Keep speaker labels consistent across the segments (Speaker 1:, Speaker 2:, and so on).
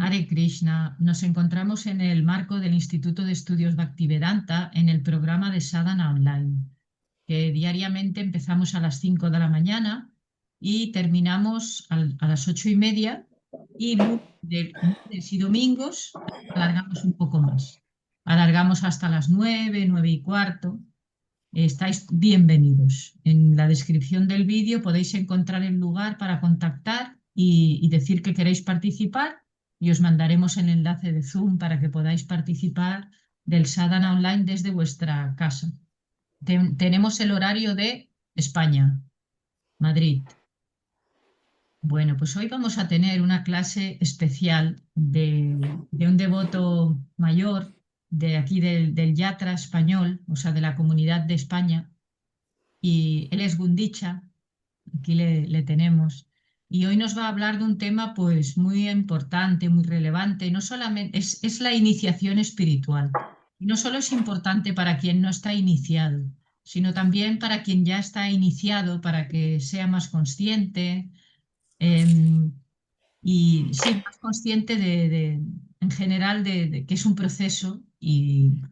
Speaker 1: Hare Krishna, nos encontramos en el marco del Instituto de Estudios Bhaktivedanta en el programa de Sadhana Online, que diariamente empezamos a las 5 de la mañana y terminamos a las 8:30 y de lunes y domingos alargamos un poco más. Alargamos hasta las 9, 9:15. Estáis bienvenidos. En la descripción del vídeo podéis encontrar el lugar para contactar y decir que queréis participar y os mandaremos el enlace de Zoom para que podáis participar del Sadhana Online desde vuestra casa. Tenemos el horario de España, Madrid. Bueno, pues hoy vamos a tener una clase especial de un devoto mayor de aquí del Yatra español, o sea, de la Comunidad de España, y él es Gundicha, aquí le tenemos. Y hoy nos va a hablar de un tema pues muy importante, muy relevante. No solamente es la iniciación espiritual. Y no solo es importante para quien no está iniciado, sino también para quien ya está iniciado, para que sea más consciente y sí, más consciente en general de que es un proceso y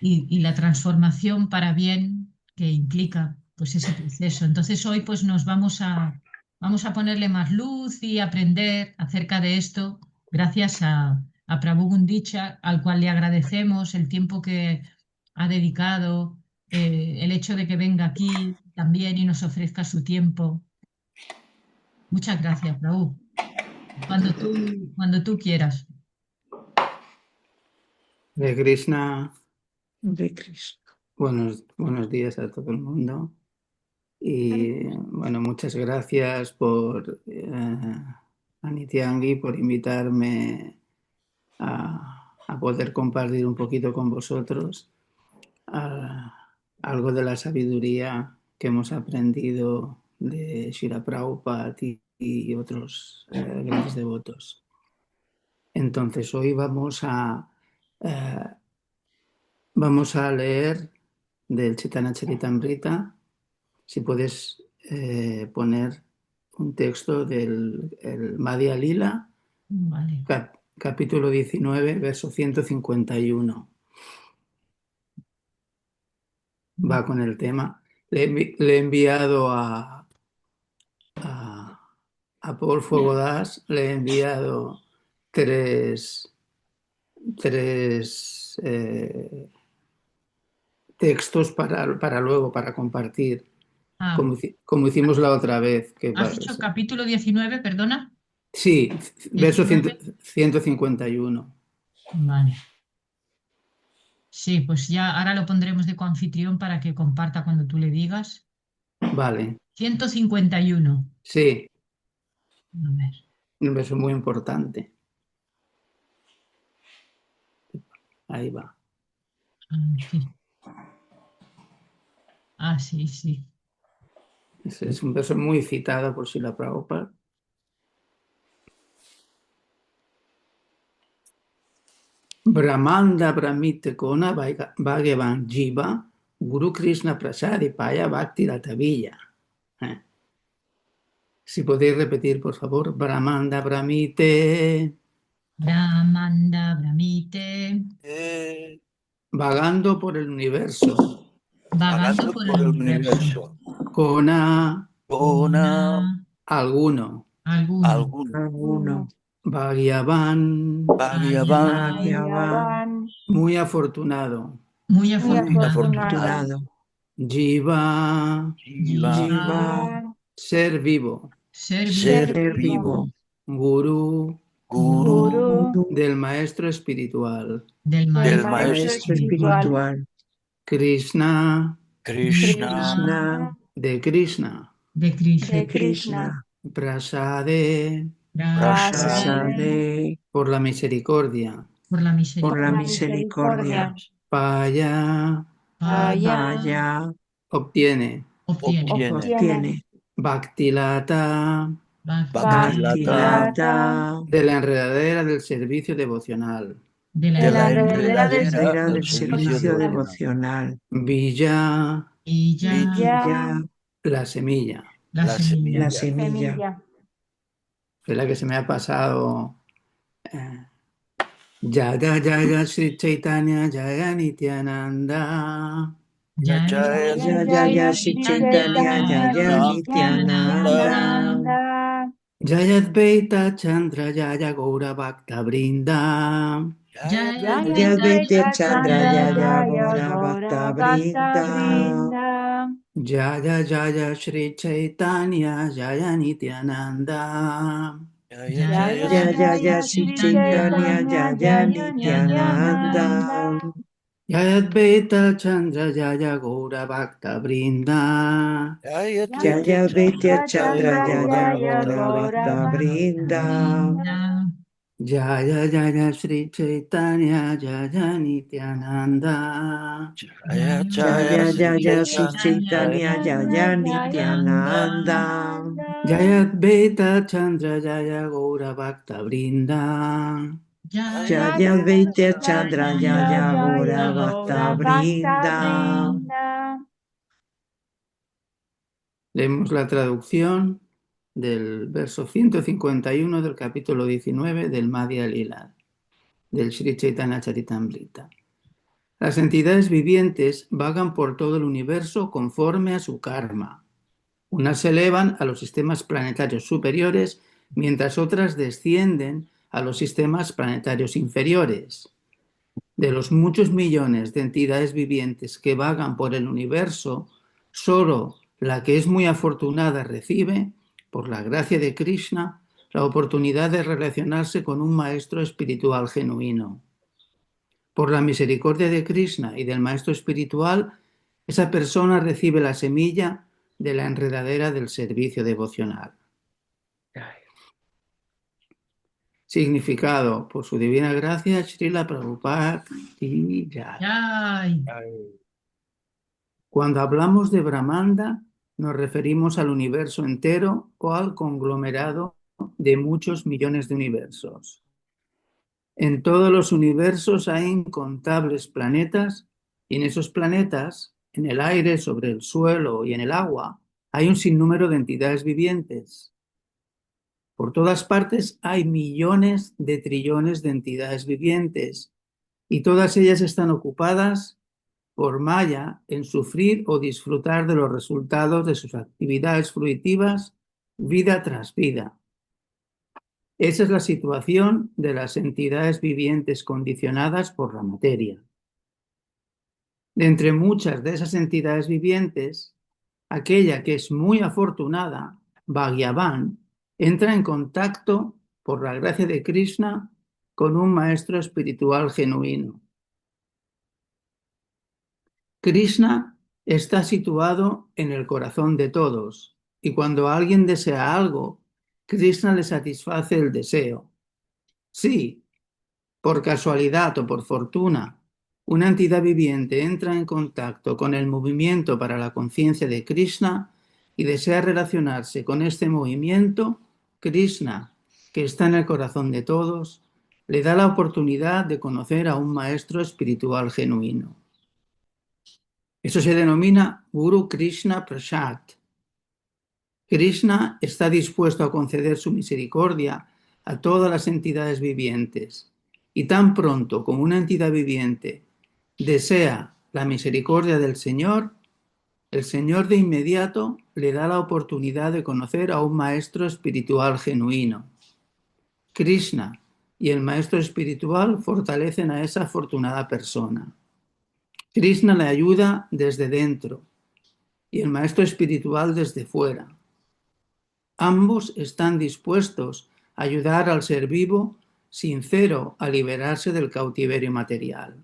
Speaker 1: la transformación para bien que implica pues ese proceso. Entonces hoy pues vamos a ponerle más luz y aprender acerca de esto gracias a Prabhu Gundicha, al cual le agradecemos el tiempo que ha dedicado, el hecho de que venga aquí también y nos ofrezca su tiempo. Muchas gracias, Prabhu. Cuando tú quieras.
Speaker 2: De Krishna,
Speaker 3: de Cristo.
Speaker 2: buenos días a todo el mundo. Y bueno, muchas gracias a Nityangi por invitarme a poder compartir un poquito con vosotros algo de la sabiduría que hemos aprendido de Srila Prabhupada y otros grandes devotos. Entonces, hoy eh, vamos a leer del Chaitanya Charitamrita. Si puedes poner un texto del Madhya Lila,
Speaker 1: Vale.
Speaker 2: capítulo 19, verso 151. Va con el tema. Le he enviado a Paul Fogodas, le he enviado tres textos para luego, para compartir,
Speaker 1: Ah,
Speaker 2: como hicimos la otra vez.
Speaker 1: ¿has dicho capítulo 19, perdona?
Speaker 2: Sí, verso
Speaker 1: 19.
Speaker 2: 151.
Speaker 1: Vale. Sí, pues ya ahora lo pondremos de coanfitrión para que comparta cuando tú le digas.
Speaker 2: Vale,
Speaker 1: 151.
Speaker 2: sí,
Speaker 1: A ver.
Speaker 2: un verso muy importante. Ahí va.
Speaker 1: Aquí. Ah, sí, sí.
Speaker 2: Es un verso muy citado por Srila Prabhupada. Brahmanda Brahmite Kona Bhagavan Jiva Guru Krishna Prasadi Paya Bhakti Ratavilla. Si podéis repetir, por favor. Brahmanda Brahmite.
Speaker 1: Brahmanda, Brahmite.
Speaker 2: Vagando por el universo.
Speaker 1: Vagando por el universo.
Speaker 2: Kona
Speaker 1: Una,
Speaker 2: alguno.
Speaker 1: alguno.
Speaker 3: Alguno.
Speaker 2: Bhagavan
Speaker 1: Bhagavan.
Speaker 2: muy afortunado.
Speaker 1: Muy
Speaker 3: Muy
Speaker 1: afortunado.
Speaker 3: afortunado.
Speaker 2: Jiva
Speaker 1: Jiva.
Speaker 2: ser vivo.
Speaker 1: Ser
Speaker 3: Ser
Speaker 1: vivo.
Speaker 3: vivo.
Speaker 2: Guru
Speaker 1: Gurú
Speaker 2: del maestro espiritual.
Speaker 1: del maestro
Speaker 3: Maestro
Speaker 1: espiritual.
Speaker 3: espiritual.
Speaker 2: Krishna
Speaker 1: Krishna.
Speaker 2: de Krishna.
Speaker 1: De Krishna.
Speaker 3: De Krishna.
Speaker 2: Prasade
Speaker 3: Prasade.
Speaker 2: por la misericordia.
Speaker 1: Por la
Speaker 3: Por la
Speaker 1: misericordia.
Speaker 3: misericordia.
Speaker 2: Paya
Speaker 3: Vaya.
Speaker 2: obtiene.
Speaker 3: Obtiene.
Speaker 2: Bhaktilata
Speaker 3: Bhaktilata.
Speaker 2: de la enredadera del servicio devocional.
Speaker 1: De
Speaker 3: De la
Speaker 1: enredadera
Speaker 3: enredadera del servicio devocional.
Speaker 2: Villa
Speaker 1: y ya
Speaker 3: Ya
Speaker 2: la semilla.
Speaker 1: la semilla.
Speaker 3: la semilla.
Speaker 2: Es la que se me ha pasado Jaya Jaya Sri Chaitanya Jaya Nityananda.
Speaker 1: Jaya
Speaker 3: Jaya
Speaker 4: Jaya
Speaker 3: Jaya Shri Chaitanya Jaya Nityananda.
Speaker 2: Jaya Advaita Chandra Jaya Gaura Bhakta Vrinda.
Speaker 1: Jaya
Speaker 3: Jaya
Speaker 1: Advaita
Speaker 3: Advaita Chandra
Speaker 1: Chandra
Speaker 3: Jaya
Speaker 4: Jaya
Speaker 3: Gaura Bhakta
Speaker 4: Gaura Bhakta
Speaker 3: Vrinda.
Speaker 4: Vrinda.
Speaker 2: Jaya Jaya Sri Chaitanya Jaya Nityananda.
Speaker 4: Jaya
Speaker 3: Jaya Jaya
Speaker 4: Jaya
Speaker 3: Shri
Speaker 4: Sri
Speaker 3: Chaitanya
Speaker 4: Chaitanya
Speaker 3: Jaya
Speaker 4: Jaya
Speaker 3: Nityananda.
Speaker 4: Nityananda.
Speaker 2: Jaya Advaita Chandra Jaya Gaura Bhakta Vrinda.
Speaker 3: Jaya Advaita
Speaker 4: Jaya
Speaker 3: Chandra
Speaker 4: Chandra
Speaker 3: Jaya
Speaker 4: Jaya
Speaker 3: Gaura
Speaker 4: Gaura
Speaker 3: Bhakta
Speaker 4: Bhakta
Speaker 3: Vrinda.
Speaker 4: Vrinda.
Speaker 2: Jaya Jaya Sri Chaitanya Jaya Nityananda.
Speaker 1: Jaya
Speaker 3: Jaya Jaya Shri
Speaker 1: Chaitanya
Speaker 3: Chaitanya Jaya
Speaker 4: Jaya
Speaker 3: Nityananda.
Speaker 4: Nityananda.
Speaker 2: Jaya Advaita Chandra Jaya Gaura Bhakta Vrinda.
Speaker 1: Jaya
Speaker 3: Jaya
Speaker 4: Jaya
Speaker 3: Advaita Chandra
Speaker 4: Chandra
Speaker 3: Jaya
Speaker 4: Jaya
Speaker 3: Gaura Bhakta
Speaker 4: Gaura Bhakta
Speaker 3: Vrinda.
Speaker 4: Vrinda.
Speaker 2: Leemos la traducción del verso 151 del capítulo 19 del Madhya Lila, del Sri Chaitanya Charitamrita. Las entidades vivientes vagan por todo el universo conforme a su karma. Unas se elevan a los sistemas planetarios superiores, mientras otras descienden a los sistemas planetarios inferiores. De los muchos millones de entidades vivientes que vagan por el universo, solo la que es muy afortunada recibe, por la gracia de Krishna, la oportunidad de relacionarse con un maestro espiritual genuino. Por la misericordia de Krishna y del maestro espiritual, esa persona recibe la semilla de la enredadera del servicio devocional. Significado: por su divina gracia, Srila Prabhupada Ki Jai.
Speaker 1: Jai.
Speaker 2: Cuando hablamos de Brahmanda, nos referimos al universo entero o al conglomerado de muchos millones de universos. En todos los universos hay incontables planetas y en esos planetas, en el aire, sobre el suelo y en el agua, hay un sinnúmero de entidades vivientes. Por todas partes hay millones de trillones de entidades vivientes y todas ellas están ocupadas por Maya en sufrir o disfrutar de los resultados de sus actividades fruitivas vida tras vida. Esa es la situación de las entidades vivientes condicionadas por la materia. De entre muchas de esas entidades vivientes, aquella que es muy afortunada, Bhagyavan, entra en contacto, por la gracia de Krishna, con un maestro espiritual genuino. Krishna está situado en el corazón de todos y cuando alguien desea algo, Krishna le satisface el deseo. Sí, por casualidad o por fortuna, una entidad viviente entra en contacto con el movimiento para la conciencia de Krishna y desea relacionarse con este movimiento, Krishna, que está en el corazón de todos, le da la oportunidad de conocer a un maestro espiritual genuino. Eso se denomina Guru Krishna Prasad. Krishna está dispuesto a conceder su misericordia a todas las entidades vivientes y tan pronto como una entidad viviente desea la misericordia del Señor, el Señor de inmediato le da la oportunidad de conocer a un maestro espiritual genuino. Krishna y el maestro espiritual fortalecen a esa afortunada persona. Krishna le ayuda desde dentro y el maestro espiritual desde fuera. Ambos están dispuestos a ayudar al ser vivo sincero a liberarse del cautiverio material.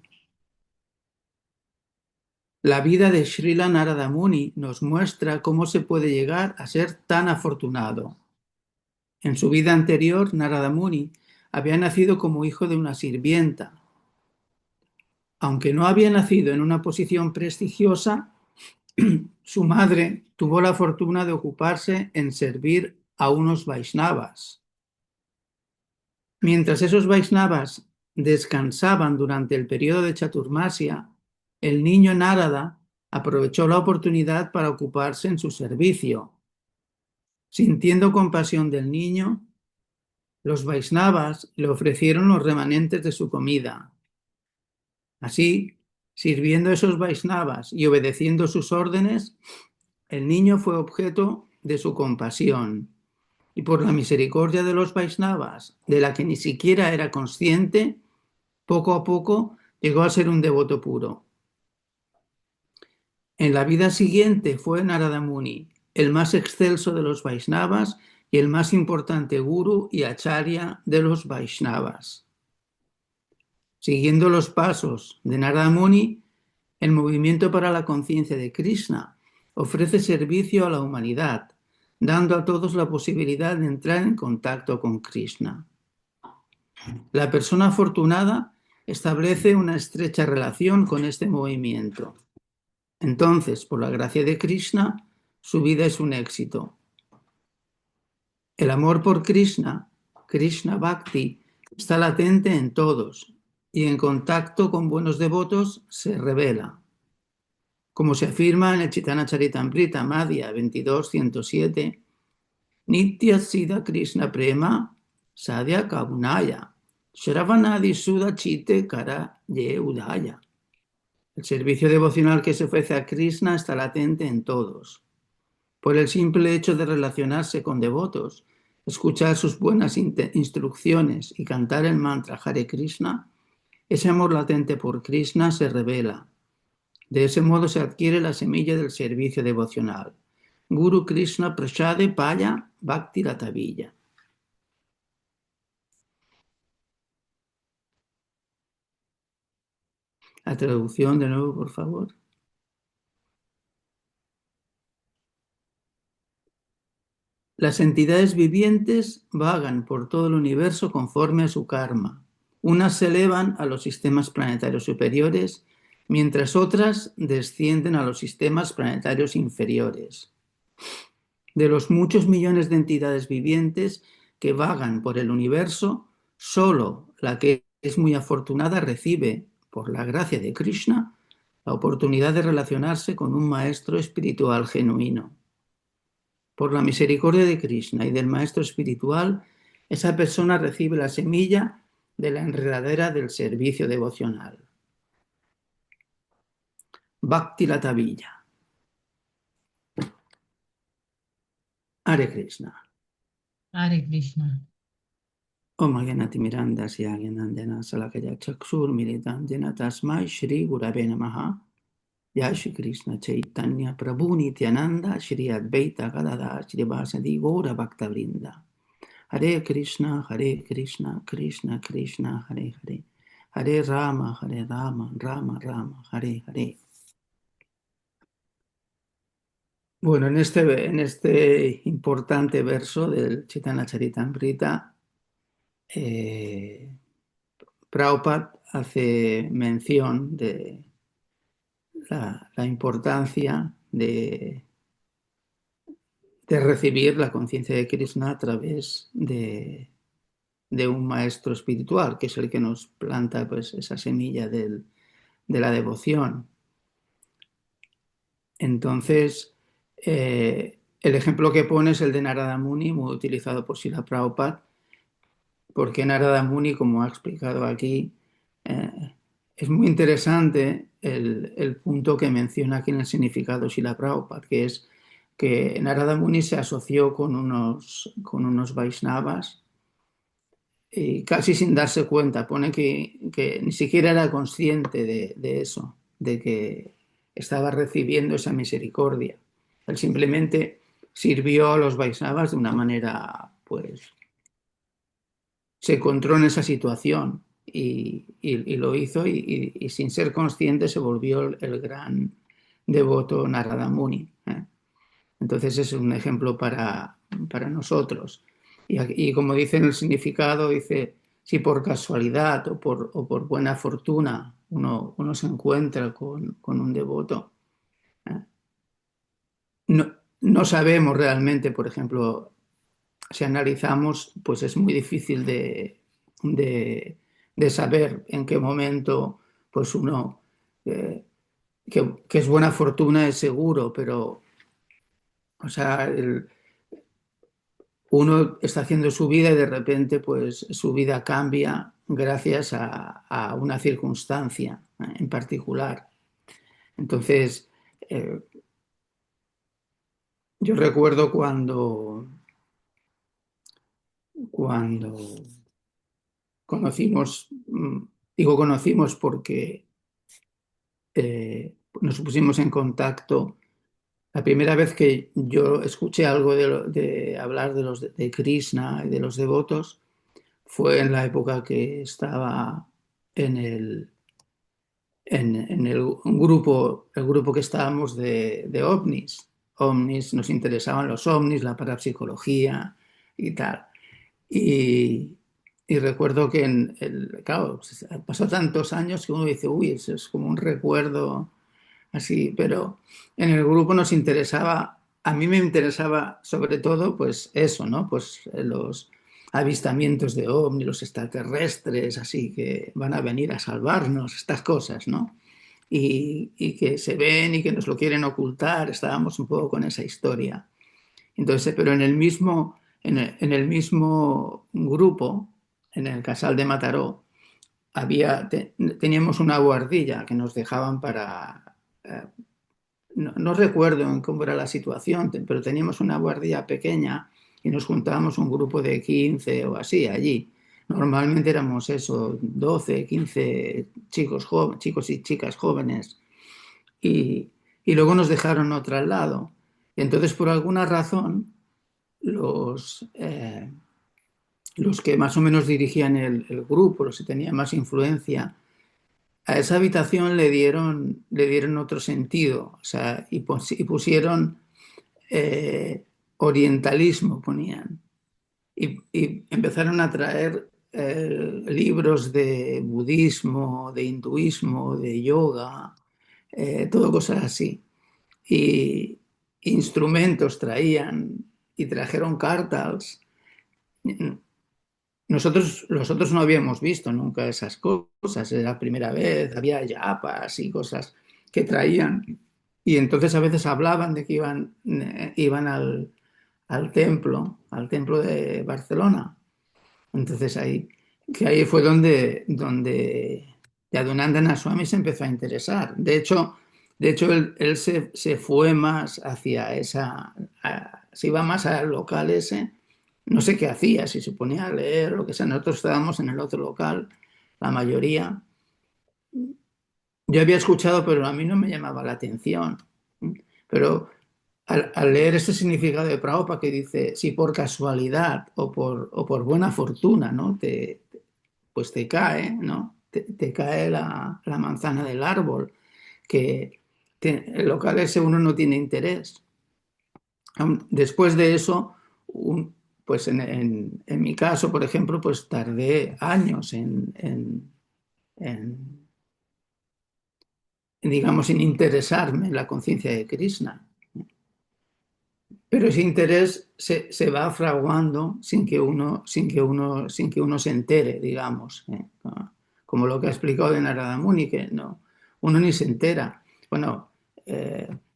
Speaker 2: La vida de Srila Narada Muni nos muestra cómo se puede llegar a ser tan afortunado. En su vida anterior, Narada Muni había nacido como hijo de una sirvienta. Aunque no había nacido en una posición prestigiosa, su madre tuvo la fortuna de ocuparse en servir a unos Vaishnavas. Mientras esos Vaishnavas descansaban durante el periodo de Chaturmasya, el niño Narada aprovechó la oportunidad para ocuparse en su servicio. Sintiendo compasión del niño, Los Vaishnavas le ofrecieron los remanentes de su comida. Así, sirviendo a esos Vaishnavas y obedeciendo sus órdenes, el niño fue objeto de su compasión. Y por la misericordia de los Vaishnavas, de la que ni siquiera era consciente, poco a poco llegó a ser un devoto puro. En la vida siguiente fue Narada Muni, el más excelso de los Vaishnavas y el más importante guru y acharya de los Vaishnavas. Siguiendo los pasos de Narada Muni, el movimiento para la conciencia de Krishna ofrece servicio a la humanidad, dando a todos la posibilidad de entrar en contacto con Krishna. La persona afortunada establece una estrecha relación con este movimiento. Entonces, por la gracia de Krishna, su vida es un éxito. El amor por Krishna, Krishna Bhakti, está latente en todos y en contacto con buenos devotos se revela. Como se afirma en el Chaitanya Charitamrita Madhya 22.107, Nitya Siddha Krishna Prema Sadhya Kabunaya Shravanadi Sudha Chite Kara Ye Udaya. El servicio devocional que se ofrece a Krishna está latente en todos. Por el simple hecho de relacionarse con devotos, escuchar sus buenas instrucciones y cantar el mantra Hare Krishna, ese amor latente por Krishna se revela. De ese modo se adquiere la semilla del servicio devocional. Guru Krishna Prasade Paya Bhakti Latavilla. La traducción de nuevo, por favor. Las entidades vivientes vagan por todo el universo conforme a su karma. Unas se elevan a los sistemas planetarios superiores, mientras otras descienden a los sistemas planetarios inferiores. De los muchos millones de entidades vivientes que vagan por el universo, solo la que es muy afortunada recibe, por la gracia de Krishna, la oportunidad de relacionarse con un maestro espiritual genuino. Por la misericordia de Krishna y del maestro espiritual, esa persona recibe la semilla de la enredadera del servicio devocional. Bhakti Latavilla. Hare Krishna.
Speaker 1: Hare Krishna.
Speaker 2: Om Gyanati Mirandasya Gyanandana Salakaya Chakshur Militandana Tasmai Shri Gurave Namaha. Jai Shri Krishna Chaitanya Prabhu Nityananda Shri Advaita Gadadhar Shri Vasadi Gaura Bhakta Vrinda. Hare Krishna, Krishna Krishna, Hare Hare. Hare Rama, Rama Rama, Hare Hare. Bueno, en este importante verso del Chaitanya Charitamrita, Prabhupada hace mención de la importancia de recibir la conciencia de Krishna a través de un maestro espiritual, que es el que nos planta pues, esa semilla de la devoción. Entonces, el ejemplo que pone es el de Narada Muni, muy utilizado por Srila Prabhupada, porque Narada Muni, como ha explicado aquí, es muy interesante el punto que menciona aquí en el significado Srila Prabhupada, que es que Narada Muni se asoció con unos Vaishnavas y casi sin darse cuenta, pone que ni siquiera era consciente de eso, de que estaba recibiendo esa misericordia. Él simplemente sirvió a los Vaishnavas de una manera, pues, se encontró en esa situación y lo hizo y sin ser consciente se volvió el gran devoto Narada Muni. Entonces es un ejemplo para nosotros. Y como dice en el significado, dice, si por casualidad o por buena fortuna uno se encuentra con un devoto, no sabemos realmente, por ejemplo, si analizamos, pues es muy difícil de saber en qué momento pues uno, que es buena fortuna es seguro, pero o sea, uno está haciendo su vida y de repente pues su vida cambia gracias a una circunstancia en particular. Entonces, yo recuerdo cuando conocimos, digo conocimos porque nos pusimos en contacto. La primera vez que yo escuché algo de hablar de Krishna y de los devotos fue en la época que estaba en en el grupo que estábamos de ovnis. Ovnis, nos interesaban los ovnis, la parapsicología y tal. Y, y recuerdo que claro, pasó tantos años que uno dice, uy, eso es como un recuerdo así, pero en el grupo nos interesaba, a mí me interesaba sobre todo, pues eso, ¿no? Pues los avistamientos de ovnis, los extraterrestres, así que van a venir a salvarnos, estas cosas, ¿no? Y que se ven y que nos lo quieren ocultar, estábamos un poco con esa historia. Entonces, pero en el mismo grupo, en el Casal de Mataró, teníamos una guardilla que nos dejaban para... no recuerdo en cómo era la situación, pero teníamos una guardilla pequeña y nos juntábamos un grupo de 15 o así allí. Normalmente éramos eso, 12, 15 chicos y chicas jóvenes y, y luego nos dejaron otra al lado. Y entonces, por alguna razón, los que más o menos dirigían el grupo, los que tenían más influencia, a esa habitación le dieron otro sentido, o sea, y pusieron orientalismo, ponían, y empezaron a traer libros de budismo, de hinduismo, de yoga, todo cosas así. Y instrumentos traían y trajeron cartals. Nosotros no habíamos visto nunca esas cosas, era la primera vez, había yapas y cosas que traían. Y entonces a veces hablaban de que iban al templo de Barcelona. Entonces ahí fue donde Yadunandana Swami se empezó a interesar. De hecho él se fue más hacia se iba más al local ese. No sé qué hacía, si se ponía a leer, lo que sea. Nosotros estábamos en el otro local, la mayoría. Yo había escuchado, pero a mí no me llamaba la atención. Pero al leer este significado de Prabhupada que dice, si por casualidad o por buena fortuna, ¿no? Pues te cae, ¿no? Te cae la manzana del árbol, que el local ese uno no tiene interés. Después de eso, pues en mi caso, por ejemplo, pues tardé años en, digamos, en interesarme en la conciencia de Krishna. Pero ese interés se va fraguando sin que uno se entere, digamos, ¿eh? Como lo que ha explicado de Narada Muni, que no, uno ni se entera. Bueno,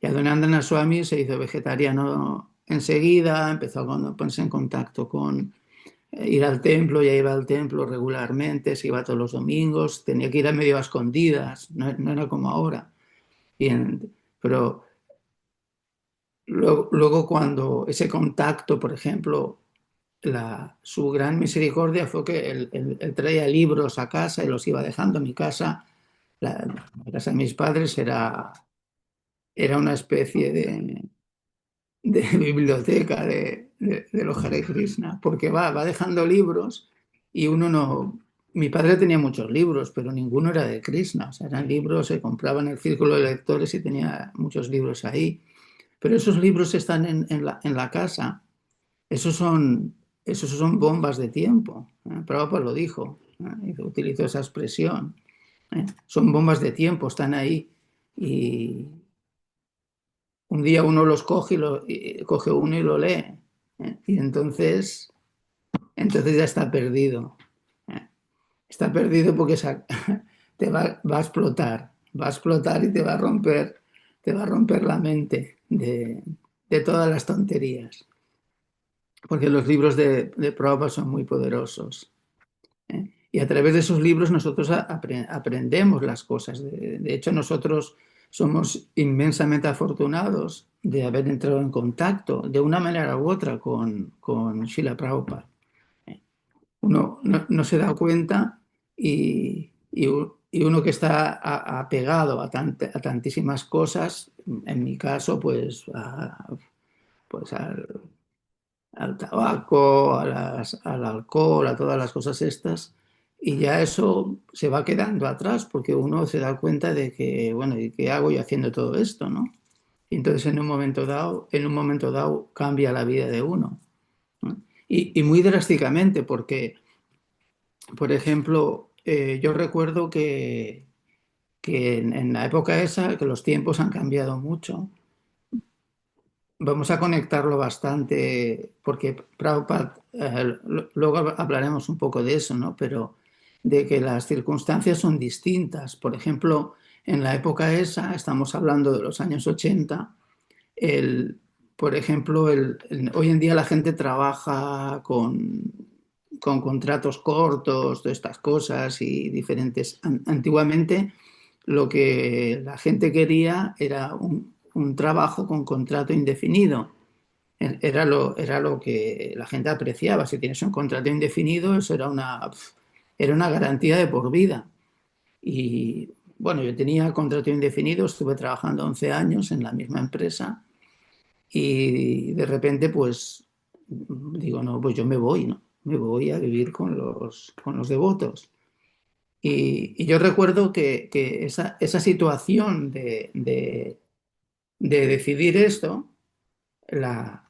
Speaker 2: Yadunandana Swami se hizo vegetariano enseguida, empezó a ponerse en contacto con ir al templo, ya iba al templo regularmente, se iba todos los domingos, tenía que ir a medio a escondidas, no era como ahora. Pero luego cuando ese contacto, por ejemplo, su gran misericordia fue que él traía libros a casa y los iba dejando. Mi casa, la casa de mis padres era una especie de biblioteca de los Hare Krishna, porque va dejando libros y uno no... Mi padre tenía muchos libros, pero ninguno era de Krishna. O sea, eran libros, se compraban en el círculo de lectores y tenía muchos libros ahí. Pero esos libros están en la casa. Esos son bombas de tiempo. Prabhupada lo dijo, y utilizó esa expresión. Son bombas de tiempo, están ahí. Y un día uno los coge y coge uno y lo lee. Y entonces ya está perdido. Está perdido porque va a explotar. Va a explotar y te va a romper la mente de todas las tonterías. porque los libros de Prabhupada son muy poderosos. ¿Eh? Y a través de esos libros nosotros aprendemos las cosas. De hecho, nosotros somos inmensamente afortunados de haber entrado en contacto de una manera u otra con Srila Prabhupada. Uno no se da cuenta y uno que está apegado a tantísimas cosas, en mi caso, pues, pues al tabaco, al alcohol, a todas las cosas estas, y ya eso se va quedando atrás porque uno se da cuenta de que, bueno, ¿y qué hago yo haciendo todo esto, no? Y entonces en un momento dado cambia la vida de uno, ¿no? Y muy drásticamente porque, por ejemplo, yo recuerdo que en la época esa, que los tiempos han cambiado mucho. Vamos a conectarlo bastante, porque Prabhupada, luego hablaremos un poco de eso, ¿no? Pero de que las circunstancias son distintas. Por ejemplo, en la época esa, estamos hablando de los años 80, el, por ejemplo, hoy en día la gente trabaja con contratos cortos, todas estas cosas y diferentes. Antiguamente lo que la gente quería era un trabajo con contrato indefinido. Era lo que la gente apreciaba. Si tienes un contrato indefinido, eso era una garantía de por vida. Y bueno, yo tenía contrato indefinido, estuve trabajando 11 años en la misma empresa y de repente pues digo, no, pues yo me voy, ¿no? Me voy a vivir con los devotos. Y yo recuerdo que esa situación de decidir esto, la,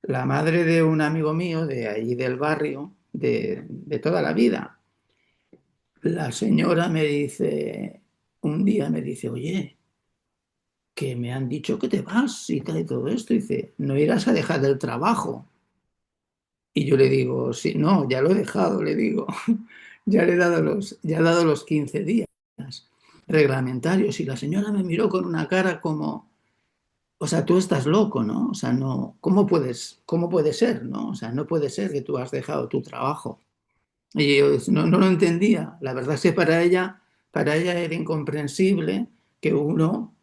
Speaker 2: la madre de un amigo mío de allí del barrio, de toda la vida, la señora me dice, un día me dice, oye, que me han dicho que te vas y tal y todo esto. Dice, no irás a dejar el trabajo. Y yo le digo, sí, no, ya lo he dejado, le digo, ya he dado los 15 días reglamentarios. Y la señora me miró con una cara como, o sea, tú estás loco, ¿no? O sea, no, cómo puede ser, ¿no? O sea, no puede ser que tú has dejado tu trabajo. Y yo no lo entendía. La verdad es que para ella era incomprensible que uno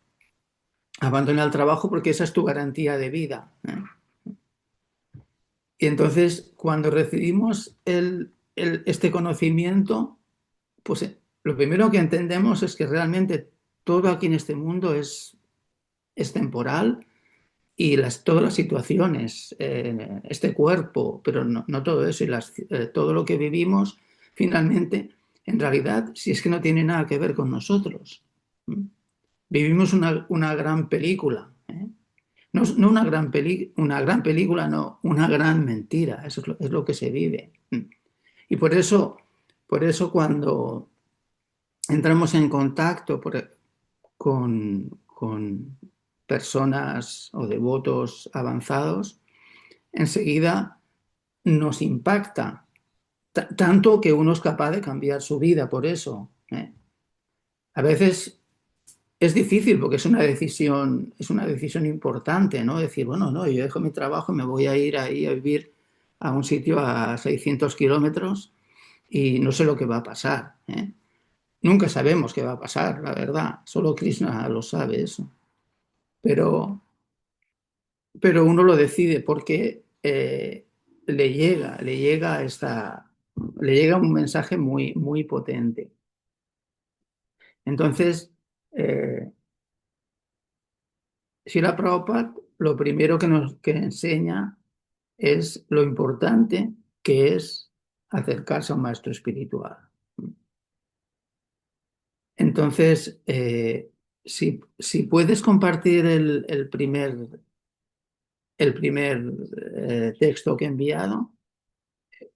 Speaker 2: abandone el trabajo porque esa es tu garantía de vida, ¿eh? Y entonces, cuando recibimos este conocimiento, pues lo primero que entendemos es que realmente todo aquí en este mundo es temporal y todas las situaciones, este cuerpo, pero no todo eso, todo lo que vivimos, finalmente, en realidad, si es que no tiene nada que ver con nosotros. ¿Mm? Vivimos una gran película, ¿eh? No una gran película, no, una gran mentira, eso es lo que se vive. ¿Mm? Y por eso cuando entramos en contacto con personas o devotos avanzados, enseguida nos impacta, tanto que uno es capaz de cambiar su vida por eso, ¿eh? A veces es difícil porque es una decisión importante, ¿no? Decir, bueno, no, yo dejo mi trabajo y me voy a ir ahí a vivir a un sitio a 600 kilómetros y no sé lo que va a pasar, ¿eh? Nunca sabemos qué va a pasar, la verdad. Solo Krishna lo sabe eso. Pero, pero uno lo decide porque le llega un mensaje muy, muy potente. Entonces, eh, Srila Prabhupada lo primero que enseña es lo importante que es acercarse a un maestro espiritual. Entonces, si puedes compartir el primer texto que he enviado.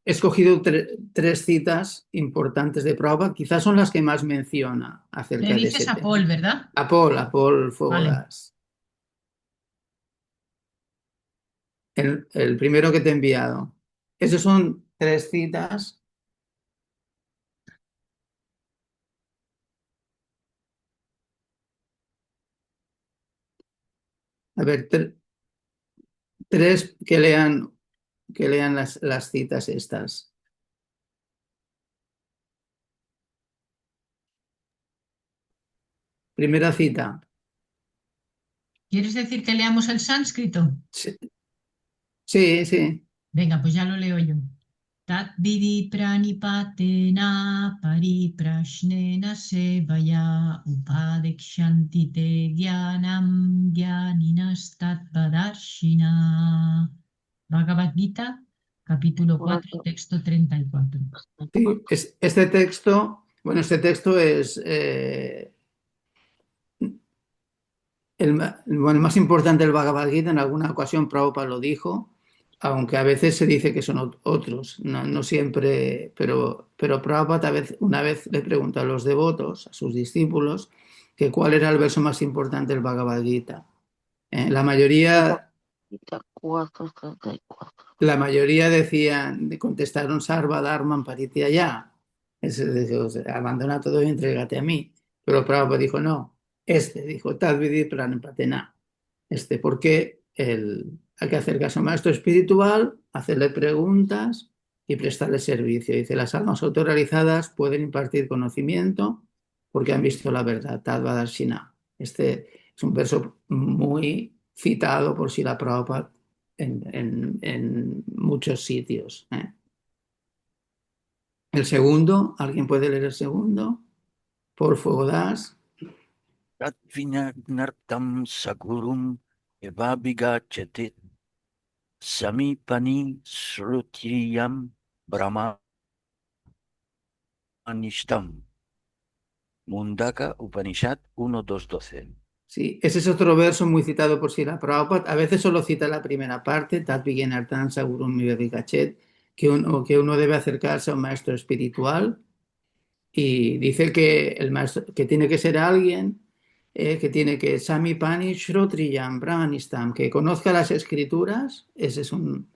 Speaker 2: He escogido tres citas importantes de Prabhupada, quizás son las que más menciona
Speaker 1: Le
Speaker 2: acerca de
Speaker 1: dices
Speaker 2: ese
Speaker 1: a
Speaker 2: tema.
Speaker 1: Paul, ¿verdad?
Speaker 2: A Paul
Speaker 1: Vale.
Speaker 2: Fogalas, el primero que te he enviado. Esas son tres citas. A ver, tres que lean que lean las citas estas. Primera cita.
Speaker 1: ¿Quieres decir que leamos el sánscrito?
Speaker 2: Sí, sí, sí.
Speaker 1: Venga, pues ya lo leo yo. Tat vidi pranipatena pariprashnena sevaya upadekshanti te jnanam jnaninas tatvadarshina. Bhagavad Gita, capítulo 4, texto 34.
Speaker 2: Sí, este texto, bueno, este texto es el más importante del Bhagavad Gita. En alguna ocasión Prabhupada lo dijo, aunque a veces se dice que son otros, no siempre, pero Prabhupada una vez le preguntó a los devotos, a sus discípulos, que cuál era el verso más importante del Bhagavad Gita. La mayoría contestaron Sarva Dharman Parityaya. Es decir, abandona todo y entrégate a mí. Pero Prabhupada dijo no, dijo Tadvidi Pranipatena. Porque hay que hacer caso al maestro espiritual, hacerle preguntas y prestarle servicio. Dice, las almas autorrealizadas pueden impartir conocimiento porque han visto la verdad. Tadvadarshina. Este es un verso muy citado por Srila Prabhupada en muchos sitios. El segundo, ¿alguien puede leer el segundo? Por fuego das.
Speaker 5: Tat vijnanartam sagurum evabhigachate samipani srutiriyam brahmanishtam. Mundaka Upanishad 1.2.12.
Speaker 2: Sí, ese es otro verso muy citado por Srila Prabhupada. A veces solo cita la primera parte, Tat Vignanartam Sagurum Vivekachet, que uno debe acercarse a un maestro espiritual, y dice que el maestro, que tiene que ser alguien que tiene que Samipani Shrotriyam Brahmanistam, que conozca las escrituras. Ese es un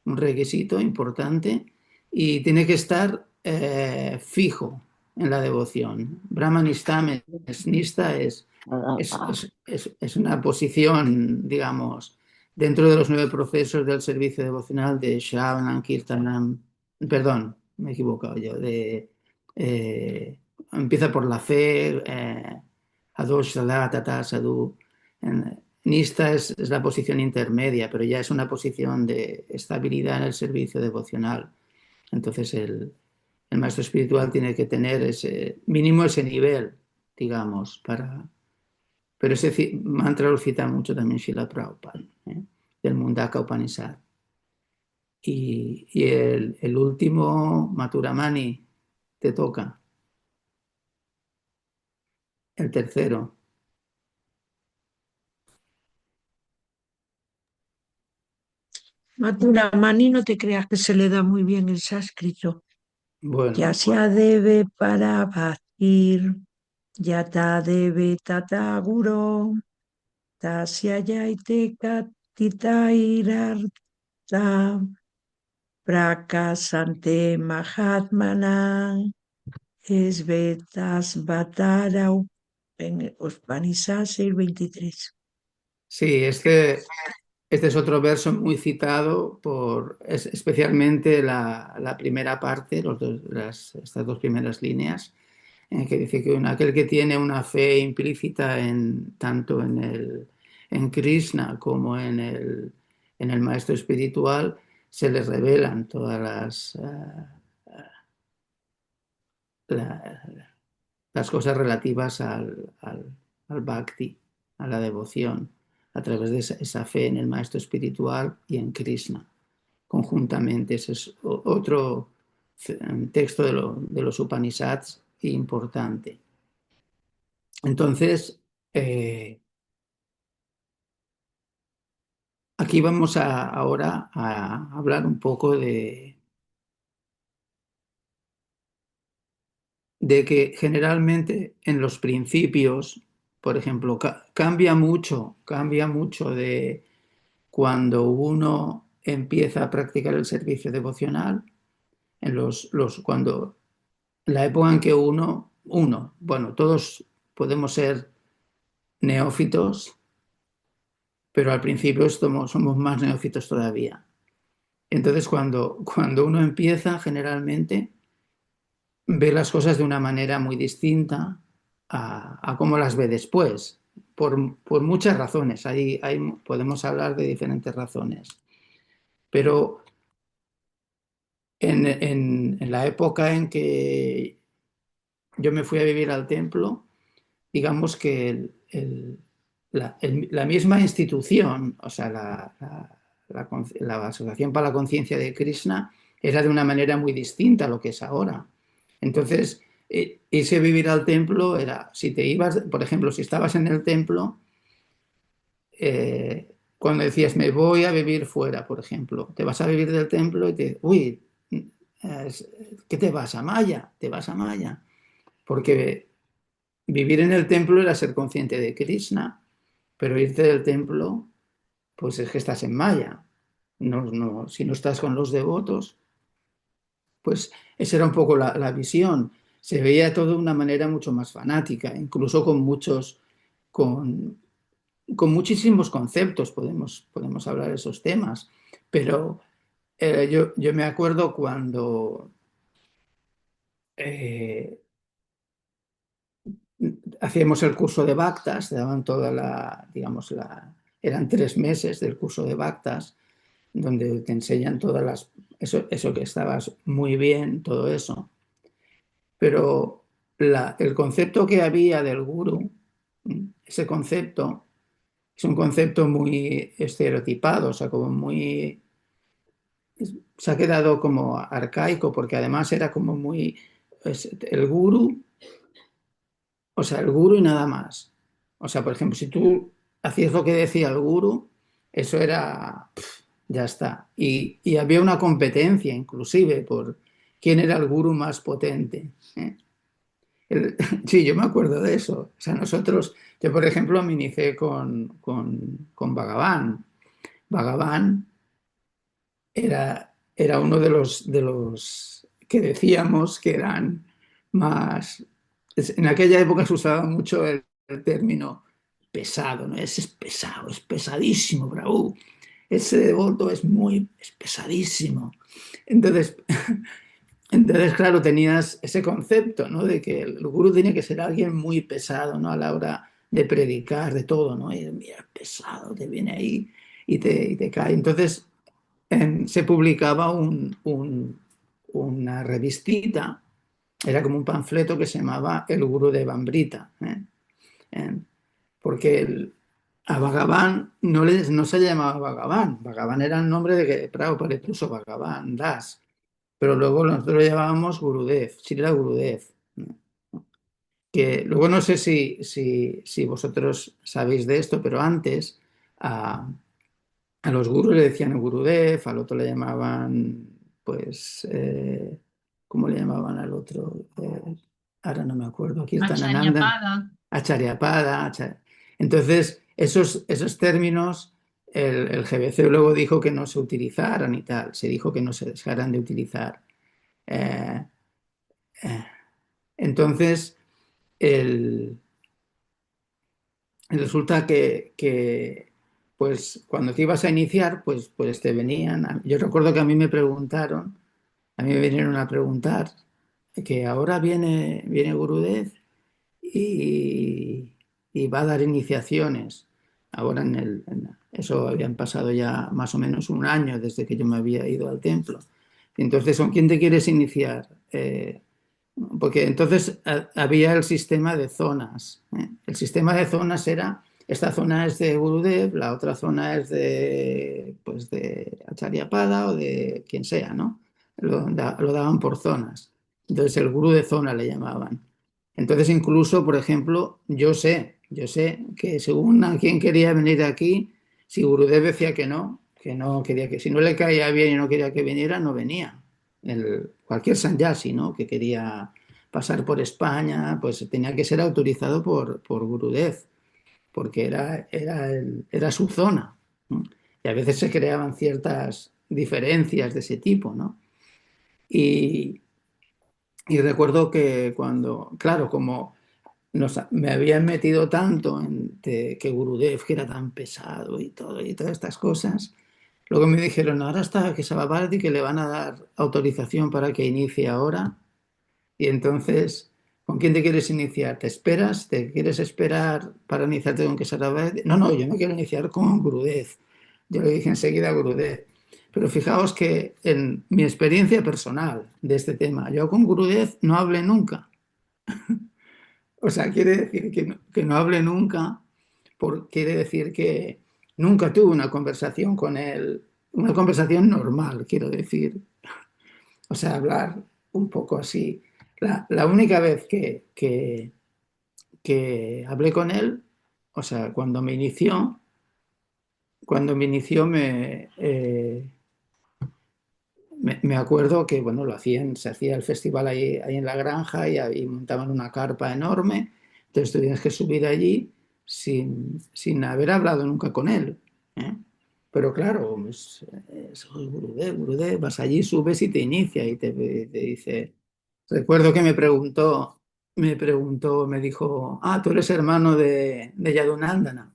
Speaker 2: requisito importante, y tiene que estar fijo en la devoción. Brahmanistam Nista es una posición, digamos, dentro de los 9 procesos del servicio devocional de Shravanam, Kirtanam, perdón, me he equivocado yo, empieza por la fe, Adosh, Salah, Tata, Sadhu. Nista es la posición intermedia, pero ya es una posición de estabilidad en el servicio devocional. Entonces el maestro espiritual tiene que tener mínimo ese nivel, digamos, pero ese mantra lo cita mucho también Srila Prabhupada, del Mundaka Upanishad. Y el último, Maturamani, te toca. El tercero.
Speaker 3: Maturamani, no te creas que se le da muy bien el sánscrito.
Speaker 2: Bueno,
Speaker 3: Yasya debe para batir, yata debe tataguro, tasya yaite katita irarta, prakasante mahatmana, esvetas batara en Upanishad 6.23.
Speaker 2: sí, este es otro verso muy citado especialmente la primera parte, estas 2 primeras líneas, que dice que aquel que tiene una fe implícita tanto en Krishna como en el maestro espiritual, se le revelan todas las cosas relativas al bhakti, a la devoción, a través de esa fe en el maestro espiritual y en Krishna, conjuntamente. Ese es otro texto de los Upanishads importante. Entonces, aquí vamos ahora a hablar un poco de que generalmente en los principios, por ejemplo, cambia mucho de cuando uno empieza a practicar el servicio devocional, cuando la época en que bueno, todos podemos ser neófitos, pero al principio somos más neófitos todavía. Entonces, cuando uno empieza, generalmente ve las cosas de una manera muy distinta a cómo las ve después, por muchas razones. Podemos hablar de diferentes razones. Pero en la época en que yo me fui a vivir al templo, digamos que la misma institución, o sea, la Asociación para la Conciencia de Krishna, era de una manera muy distinta a lo que es ahora. Entonces, ese vivir al templo era, si te ibas, por ejemplo, si estabas en el templo, cuando decías, me voy a vivir fuera, por ejemplo, te vas a vivir del templo y te, uy, ¿qué te vas a Maya? Te vas a Maya. Porque vivir en el templo era ser consciente de Krishna, pero irte del templo, pues es que estás en Maya. Si no estás con los devotos, pues esa era un poco la visión. Se veía todo de una manera mucho más fanática, incluso con, con muchísimos conceptos podemos hablar de esos temas. Pero yo me acuerdo cuando eh, hacíamos el curso de Bhaktas, daban digamos, eran 3 meses del curso de Bhaktas, donde te enseñan eso que estabas muy bien, todo eso. Pero el concepto que había del guru, ese concepto, es un concepto muy estereotipado, o sea, como se ha quedado como arcaico, porque además era como el guru. O sea, el guru y nada más. O sea, por ejemplo, si tú hacías lo que decía el guru, eso era, ya está. Y había una competencia inclusive por quién era el guru más potente. ¿Eh? Sí, yo me acuerdo de eso. O sea, yo por ejemplo me inicié con Bhagavan. Bhagavan era uno de los que decíamos que eran más. En aquella época se usaba mucho el término pesado, ¿no? Ese es pesado, es pesadísimo, bravo. Ese devoto es pesadísimo. Entonces, entonces, claro, tenías ese concepto, ¿no? De que el gurú tiene que ser alguien muy pesado, ¿no? A la hora de predicar, de todo, ¿no? Y mira, pesado, te viene ahí y te cae. Entonces, se publicaba una revistita, era como un panfleto que se llamaba El Gurú de Bambrita, ¿eh? Eh, porque a Bhagavan no se llamaba Bhagavan, Bhagavan era el nombre de que Prabhupada le puso Bhagavan Das, pero luego nosotros lo llamábamos Gurudev, Srila Gurudev, ¿no? Que luego no sé si vosotros sabéis de esto, pero antes a los gurús le decían Gurudev, al otro le llamaban, pues, ¿cómo le llamaban al otro? Ahora no me acuerdo, Kirtanananda,
Speaker 1: Acharyapada.
Speaker 2: Acharyapada. Entonces, esos términos, el GBC luego dijo que no se utilizaran y tal, se dijo que no se dejaran de utilizar. Eh, eh, entonces, el, resulta pues, cuando te ibas a iniciar, pues te venían. Yo recuerdo que a mí me preguntaron, a mí me vinieron a preguntar que ahora viene Gurudev y, y va a dar iniciaciones. Ahora eso habían pasado ya más o menos un año desde que yo me había ido al templo. Entonces, ¿con quién te quieres iniciar? Porque entonces había el sistema de zonas, ¿eh? El sistema de zonas era, esta zona es de Gurudev, la otra zona es de Acharyapada o de quien sea, ¿no? Lo daban por zonas. Entonces el gurú de zona le llamaban. Entonces incluso, por ejemplo, yo sé que según a quién quería venir aquí, si Gurudev decía que no quería si no le caía bien y no quería que viniera, no venía. Cualquier sanyasi, ¿no? Que quería pasar por España, pues tenía que ser autorizado por Gurudev, porque era su zona, ¿no? Y a veces se creaban ciertas diferencias de ese tipo, ¿no? Y, y recuerdo que claro, como me habían metido tanto que Gurudev, que era tan pesado y todo, y todas estas cosas, Luego me dijeron, ahora está que Sababati, que le van a dar autorización para que inicie ahora. Y entonces, ¿con quién te quieres iniciar? ¿Te esperas? ¿Te quieres esperar para iniciarte con Kesarabadi? No, no, yo me quiero iniciar con Gurudev. Yo le dije enseguida a Gurudev. Pero fijaos que en mi experiencia personal de este tema, yo con Gurudev no hablé nunca. O sea, quiere decir que no hable nunca, quiere decir que nunca tuve una conversación con él, una conversación normal, quiero decir. O sea, hablar un poco así. La única vez que hablé con él, o sea, cuando me inició me acuerdo que, bueno, se hacía el festival ahí en la granja y ahí montaban una carpa enorme, entonces tú tienes que subir allí sin haber hablado nunca con él, ¿eh? Pero claro, soy Gurudev, Gurudev, vas allí, subes y te inicia y te dice, recuerdo que me dijo, tú eres hermano de Yadunandana.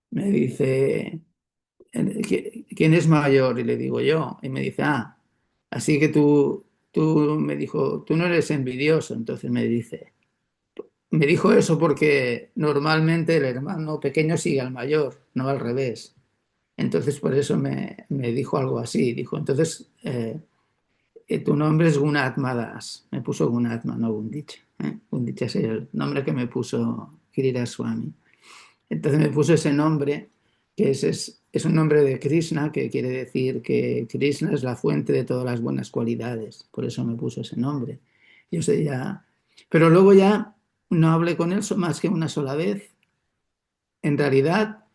Speaker 2: Me dice, ¿quién es mayor? Y le digo yo. Y me dice, así que tú me dijo, tú no eres envidioso. Entonces me dijo eso porque normalmente el hermano pequeño sigue al mayor, no al revés. Entonces por eso me dijo algo así. Dijo, entonces tu nombre es Gunatma Das. Me puso Gunatma, no Gundicha. Gundicha es el nombre que me puso Giriraswami. Entonces me puso ese nombre, que es un nombre de Krishna, que quiere decir que Krishna es la fuente de todas las buenas cualidades. Por eso me puso ese nombre. Yo sé ya. Pero luego ya no hablé con él más que una sola vez. En realidad,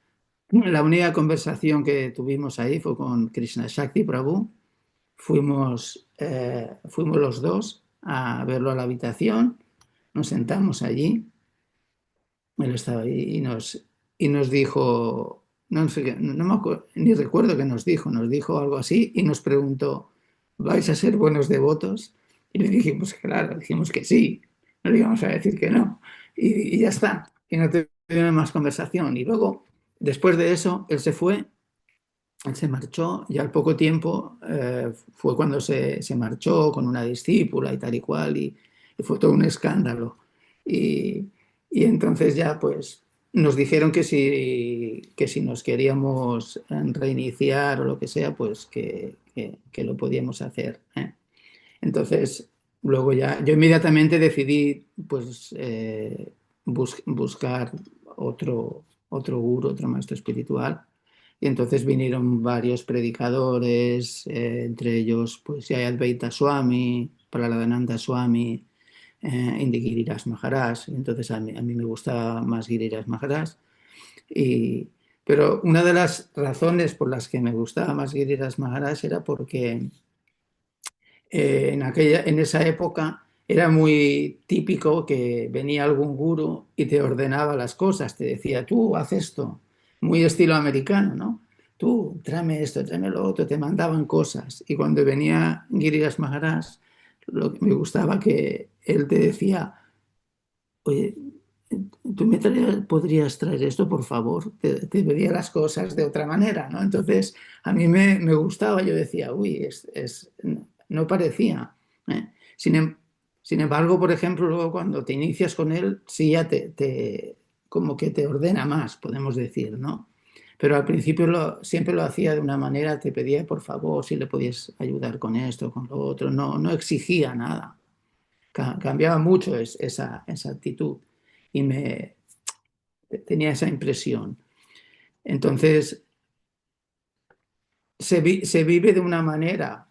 Speaker 2: la única conversación que tuvimos ahí fue con Krishna Shakti Prabhu. Fuimos los dos a verlo a la habitación, nos sentamos allí, él estaba ahí y nos dijo, no sé no me acuerdo, ni recuerdo qué nos dijo algo así y nos preguntó, ¿vais a ser buenos devotos? Y le dijimos, claro, dijimos que sí, no le íbamos a decir que no. Y ya está, y no tuvimos más conversación. Y luego, después de eso, él se marchó y al poco tiempo fue cuando se marchó con una discípula y tal y cual y fue todo un escándalo. Y, y entonces ya pues nos dijeron que si nos queríamos reiniciar o lo que sea, pues que lo podíamos hacer, ¿eh? Entonces luego ya yo inmediatamente decidí pues buscar otro guru, otro maestro espiritual. Y entonces vinieron varios predicadores, entre ellos pues Jayadvaita Swami, Praladananda Swami, Indi Giriraj Maharaj. Y entonces a mí me gustaba más Giriraj Maharaj. Y, pero una de las razones por las que me gustaba más Giriraj Maharaj era porque en esa época era muy típico que venía algún guru y te ordenaba las cosas, te decía, tú haz esto, muy estilo americano, ¿no? Tú tráeme esto, tráeme lo otro, te mandaban cosas. Y cuando venía Giriraj Maharaj, lo que me gustaba que él te decía, oye, tú podrías traer esto, por favor, te pedía las cosas de otra manera, ¿no? Entonces, a mí me gustaba, yo decía, uy, no parecía, ¿eh? Sin embargo, por ejemplo, luego cuando te inicias con él, sí ya como que te ordena más, podemos decir, ¿no? Pero al principio siempre lo hacía de una manera, te pedía por favor si le podías ayudar con esto, con lo otro, no exigía nada. Cambiaba mucho esa actitud y tenía esa impresión. Entonces, se vive de una manera.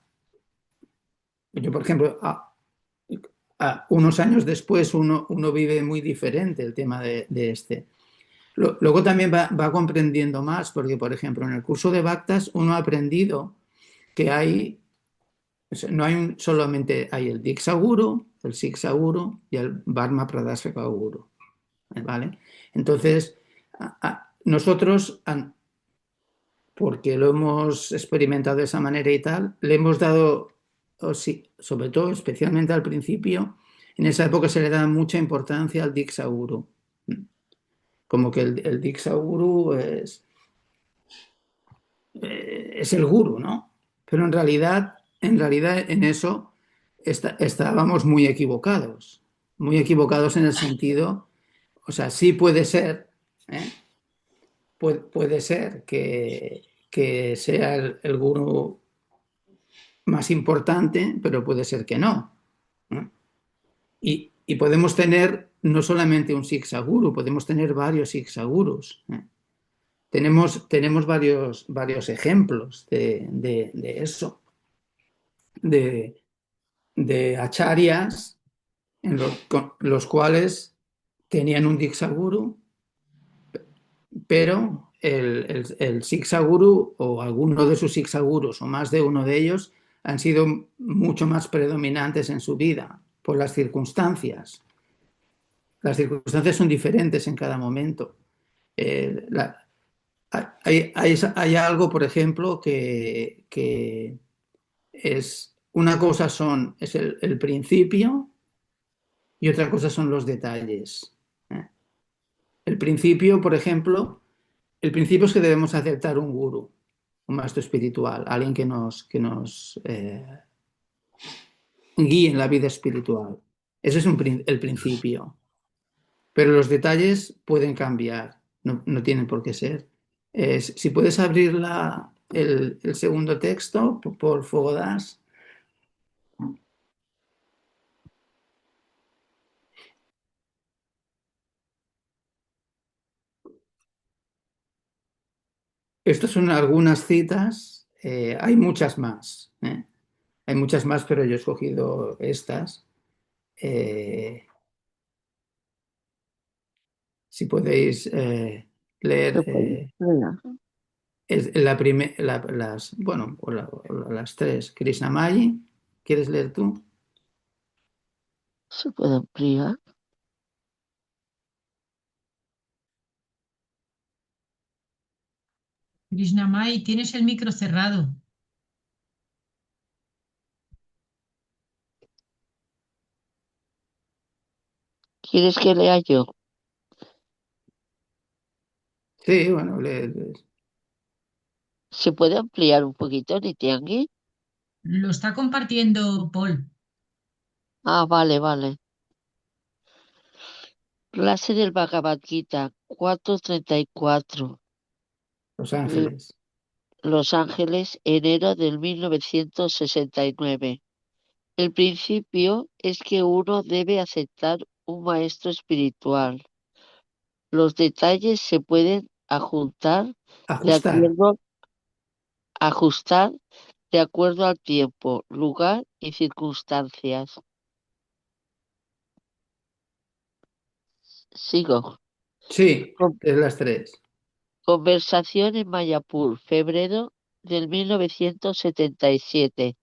Speaker 2: Yo, por ejemplo, unos años después uno vive muy diferente el tema de este. Luego también va comprendiendo más, porque, por ejemplo, en el curso de Bhaktas uno ha aprendido que no hay solamente hay el Diksha Guru, el Siksha Guru y el Varma Pradashaka Guru, ¿vale? Entonces, nosotros, porque lo hemos experimentado de esa manera y tal, le hemos dado, sí, sobre todo, especialmente al principio, en esa época se le da mucha importancia al Diksha Guru. Como que el Diksha Guru es el gurú, ¿no? Pero en realidad en eso estábamos muy equivocados en el sentido, o sea, sí puede ser, ¿eh? Puede ser que sea el gurú más importante, pero puede ser que no, ¿no? Y podemos tener no solamente un Siksaguru, podemos tener varios Siksagurus, ¿eh? Tenemos varios ejemplos de eso, de, de acharyas con los cuales tenían un Diksaguru, pero el Siksaguru o alguno de sus Siksagurus o más de uno de ellos han sido mucho más predominantes en su vida por las circunstancias. Las circunstancias son diferentes en cada momento. Eh, la- hay algo, por ejemplo, que es una cosa es el principio y otra cosa son los detalles, ¿eh? El principio, por ejemplo, el principio es que debemos aceptar un gurú, un maestro espiritual, alguien que nos guíe en la vida espiritual. Ese es el principio. Pero los detalles pueden cambiar, no tienen por qué ser. Si puedes abrir el segundo texto, por Fogodas. Estas son algunas citas, hay muchas más, ¿eh? Hay muchas más, pero yo he escogido estas. Eh, si podéis leer
Speaker 4: Venga,
Speaker 2: bueno, o las tres. Krishnamayi, ¿quieres leer tú?
Speaker 4: se puede ampliar.
Speaker 1: Krishnamai, tienes el micro cerrado.
Speaker 4: ¿Quieres que lea yo?
Speaker 2: Sí, bueno,
Speaker 4: ¿Se puede ampliar un poquito, Nitiangi?
Speaker 1: Lo está compartiendo Paul.
Speaker 4: Ah, vale, vale. Clase del Bhagavad Gita 434.
Speaker 2: Los
Speaker 4: L-
Speaker 2: Ángeles.
Speaker 4: Los Ángeles, enero del 1969. El principio es que uno debe aceptar un maestro espiritual. Los detalles se pueden de
Speaker 2: Ajustar.
Speaker 4: acuerdo, ajustar de acuerdo al tiempo, lugar y circunstancias. Sigo.
Speaker 2: Sí,
Speaker 4: Con-
Speaker 2: es las tres.
Speaker 4: Conversación en Mayapur, febrero del 1977.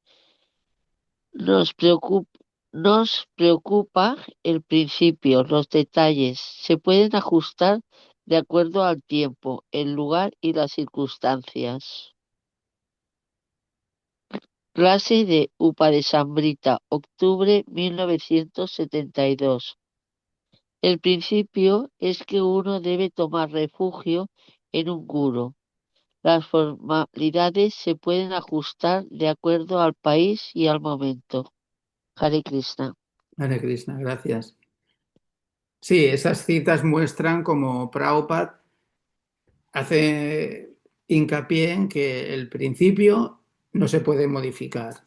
Speaker 4: Nos preocupa, nos preocupa el principio, los detalles. Se pueden ajustar de acuerdo al tiempo, el lugar y las circunstancias. Clase de Upadesamrita, octubre 1972. El principio es que uno debe tomar refugio en un guru. Las formalidades se pueden ajustar de acuerdo al país y al momento. Hare Krishna.
Speaker 2: Hare Krishna, gracias. Sí, esas citas muestran como Prabhupada hace hincapié en que el principio no se puede modificar.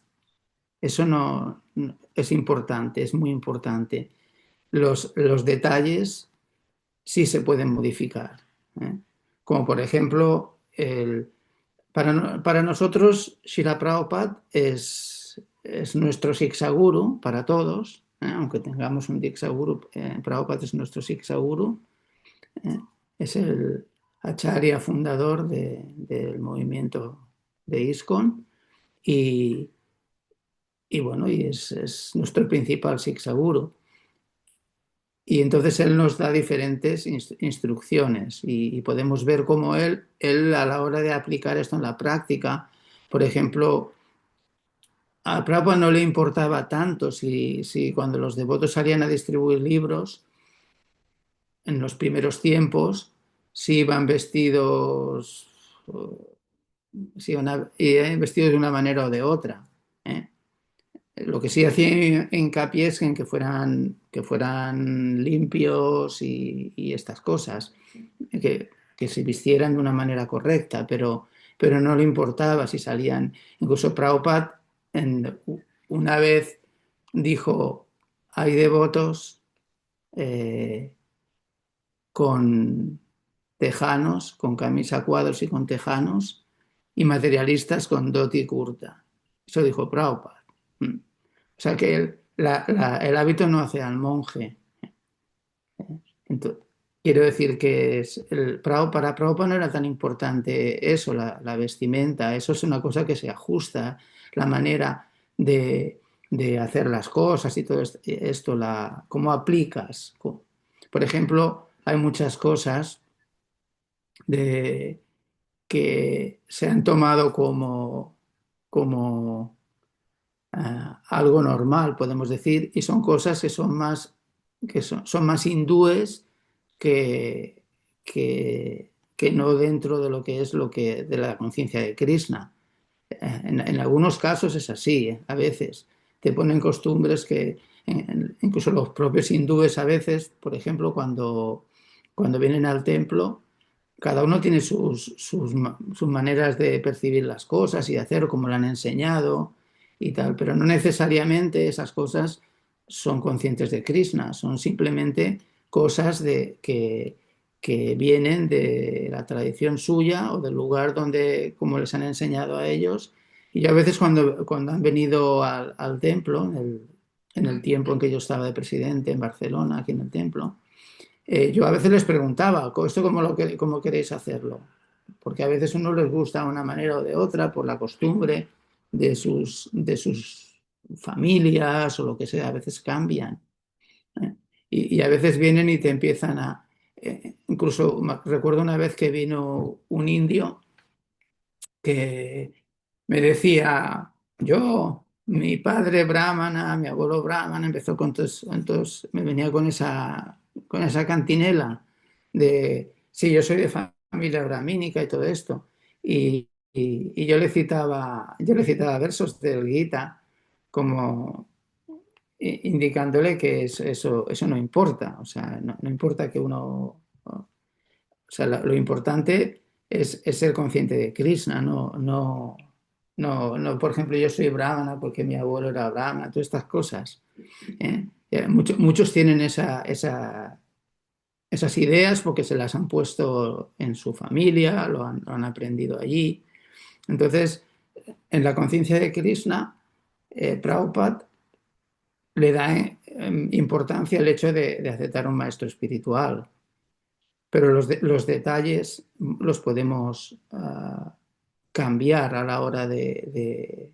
Speaker 2: Eso es importante, es muy importante. Los detalles sí se pueden modificar, ¿eh? Como por ejemplo, para nosotros, Srila Prabhupada es nuestro Siksaguru para todos, ¿eh? Aunque tengamos un Diksaguru, Prabhupada es nuestro Siksaguru, ¿eh? Es el acharya fundador del movimiento de ISKCON y, y bueno, es nuestro principal Siksaguru. Y entonces él nos da diferentes instrucciones y podemos ver cómo él a la hora de aplicar esto en la práctica, por ejemplo, a Prabhupada no le importaba tanto si cuando los devotos salían a distribuir libros en los primeros tiempos, si iban vestidos sí, vestidos de una manera o de otra. ¿Eh? Lo que sí hacía hincapié es en que fueran limpios y estas cosas, que se vistieran de una manera correcta, pero no le importaba si salían. Incluso Prabhupada una vez dijo, hay devotos eh, con tejanos, con camisa a cuadros y con tejanos, y materialistas con dhoti y kurta. Eso dijo Prabhupada. Mm. O sea que el hábito no hace al monje. Entonces, quiero decir que para Prabhupada no era tan importante eso, la vestimenta. Eso es una cosa que se ajusta, la manera de hacer las cosas y todo esto, cómo aplicas. Por ejemplo, hay muchas cosas de, que se han tomado como algo normal, podemos decir, y son cosas que son más hindúes que no dentro de lo que es de la conciencia de Krishna. En algunos casos es así, a veces te ponen costumbres que incluso los propios hindúes a veces, por ejemplo, cuando vienen al templo, cada uno tiene sus maneras de percibir las cosas y de hacer como lo han enseñado y tal, pero no necesariamente esas cosas son conscientes de Krishna, son simplemente cosas que vienen de la tradición suya o del lugar donde, como les han enseñado a ellos. Y yo a veces cuando han venido al templo, en el tiempo en que yo estaba de presidente en Barcelona, aquí en el templo, yo a veces les preguntaba, ¿esto cómo queréis hacerlo? Porque a veces uno les gusta de una manera o de otra por la costumbre de sus familias o lo que sea, a veces cambian. ¿Eh? Y a veces vienen y te empiezan incluso recuerdo una vez que vino un indio que me decía, mi padre brahmana, mi abuelo brahmana, empezó entonces me venía con esa cantinela de, sí, yo soy de familia brahmínica y todo esto. Y yo le citaba versos del Gita como indicándole que eso no importa, o sea, no importa que uno, o sea, lo importante es ser consciente de Krishna, no, por ejemplo, yo soy brahmana porque mi abuelo era brahmana, todas estas cosas. ¿Eh? Muchos tienen esas ideas porque se las han puesto en su familia, lo han aprendido allí. Entonces, en la conciencia de Krishna, Prabhupada le da importancia al hecho de aceptar un maestro espiritual, pero los detalles los podemos cambiar a la hora de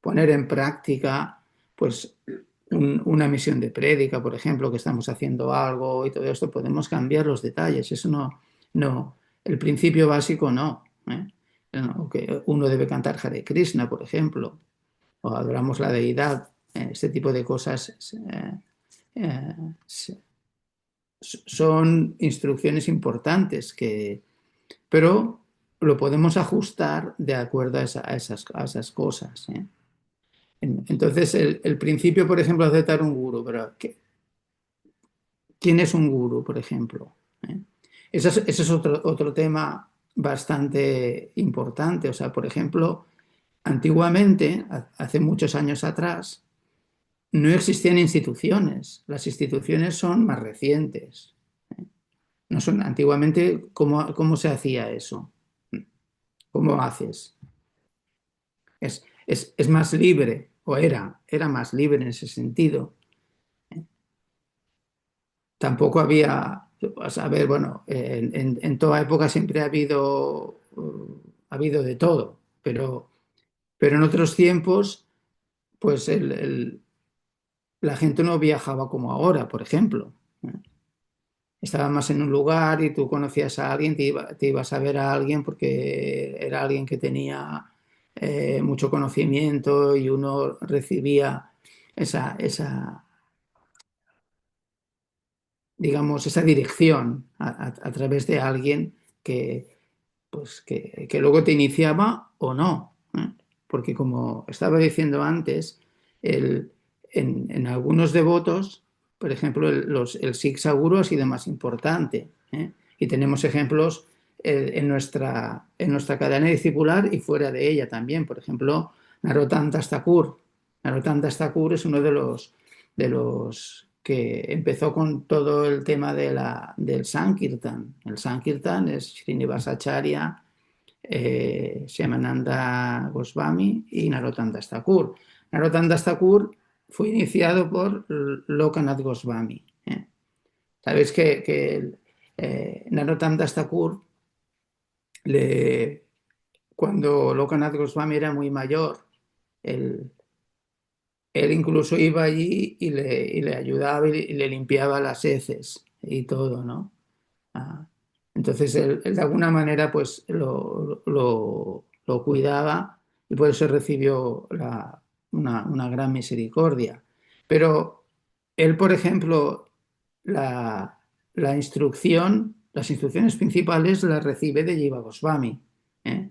Speaker 2: poner en práctica pues una misión de prédica, por ejemplo, que estamos haciendo algo y todo esto, podemos cambiar los detalles. Eso no, el principio básico no. ¿Eh? No, que uno debe cantar Hare Krishna, por ejemplo, o adoramos la deidad, este tipo de cosas eh, son instrucciones importantes pero lo podemos ajustar de acuerdo a esas cosas. ¿Eh? Entonces, el principio, por ejemplo, de aceptar un gurú, pero ¿quién es un gurú, por ejemplo? ¿Eh? Ese es otro tema bastante importante. O sea, por ejemplo, antiguamente, hace muchos años atrás, no existían instituciones. Las instituciones son más recientes. No son, antiguamente, ¿cómo se hacía eso? ¿Cómo haces? Es más libre, o era más libre en ese sentido. Tampoco había, a ver, bueno, en toda época siempre ha habido de todo, pero en otros tiempos, pues la gente no viajaba como ahora, por ejemplo. ¿Eh? Estaba más en un lugar y tú conocías a alguien, te ibas a ver a alguien porque era alguien que tenía mucho conocimiento y uno recibía esa, digamos, esa dirección a través de alguien pues que luego te iniciaba o no, ¿eh? Porque como estaba diciendo antes, el- en algunos devotos, por ejemplo, el Sikh Saguru ha sido más importante, ¿eh? Y tenemos ejemplos en nuestra cadena discipular y fuera de ella también. Por ejemplo, Narottam Das Thakur. Narottam Das Thakur es uno de los que empezó con todo el tema del Sankirtan. El Sankirtan es Srinivasacharya, Shyamananda Goswami y Narottam Das Thakur. Narottam Das Thakur fue iniciado por Lokanath Goswami. Sabéis que Narottam Das Thakur, cuando Lokanath Goswami era muy mayor, él, él incluso iba allí y le ayudaba y le limpiaba las heces y todo, ¿no? Ah, entonces él de alguna manera pues lo cuidaba y por eso recibió una gran misericordia. Pero él, por ejemplo, la, las instrucciones principales las recibe de Jiva Goswami, ¿eh?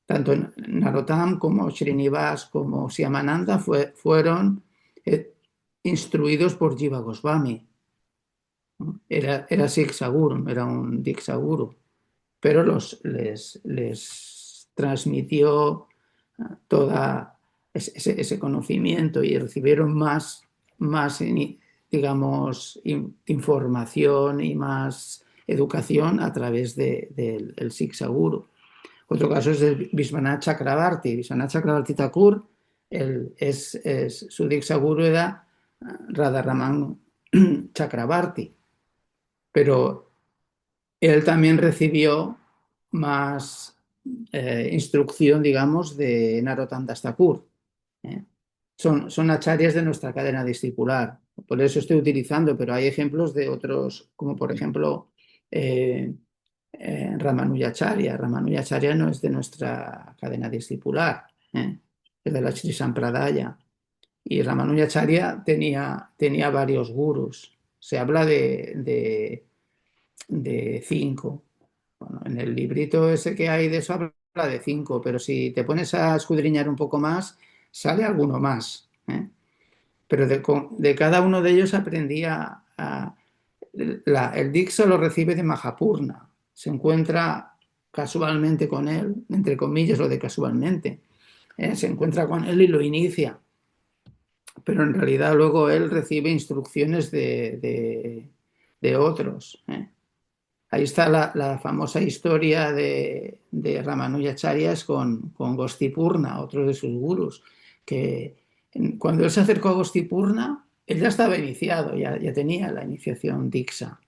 Speaker 2: Tanto Narottam como Srinivas como Shyamananda fueron eh, instruidos por Jiva Goswami. Era Sikh Saguru, era un Diksha Guru, pero les transmitió todo ese conocimiento y recibieron más digamos, información y más educación a través del Sikh Saguru. Otro caso es el Vishwanath Chakrabarti. Vishwanath Chakrabarti Thakur, su Diksha Guru era Radharaman Chakrabarti, pero él también recibió más instrucción, digamos, de Narottam Das Thakur, ¿eh? Son acharyas de nuestra cadena discipular. Por eso estoy utilizando, pero hay ejemplos de otros, como por ejemplo Ramanujacharya. Ramanujacharya no es de nuestra cadena discipular, es de la Sri Sampradaya. Y Ramanujacharya tenía varios gurus. Se habla de 5. Bueno, en el librito ese que hay de eso habla de 5, pero si te pones a escudriñar un poco más, sale alguno más, ¿eh? Pero de cada uno de ellos aprendía el Diksha lo recibe de Mahapurna, se encuentra casualmente con él, entre comillas lo de casualmente, se encuentra con él y lo inicia, pero en realidad luego él recibe instrucciones de otros, ¿eh? Ahí está la famosa historia de Ramanujacharya con Gostipurna, otro de sus gurus, que cuando él se acercó a Gostipurna, él ya estaba iniciado, ya tenía la iniciación Diksha,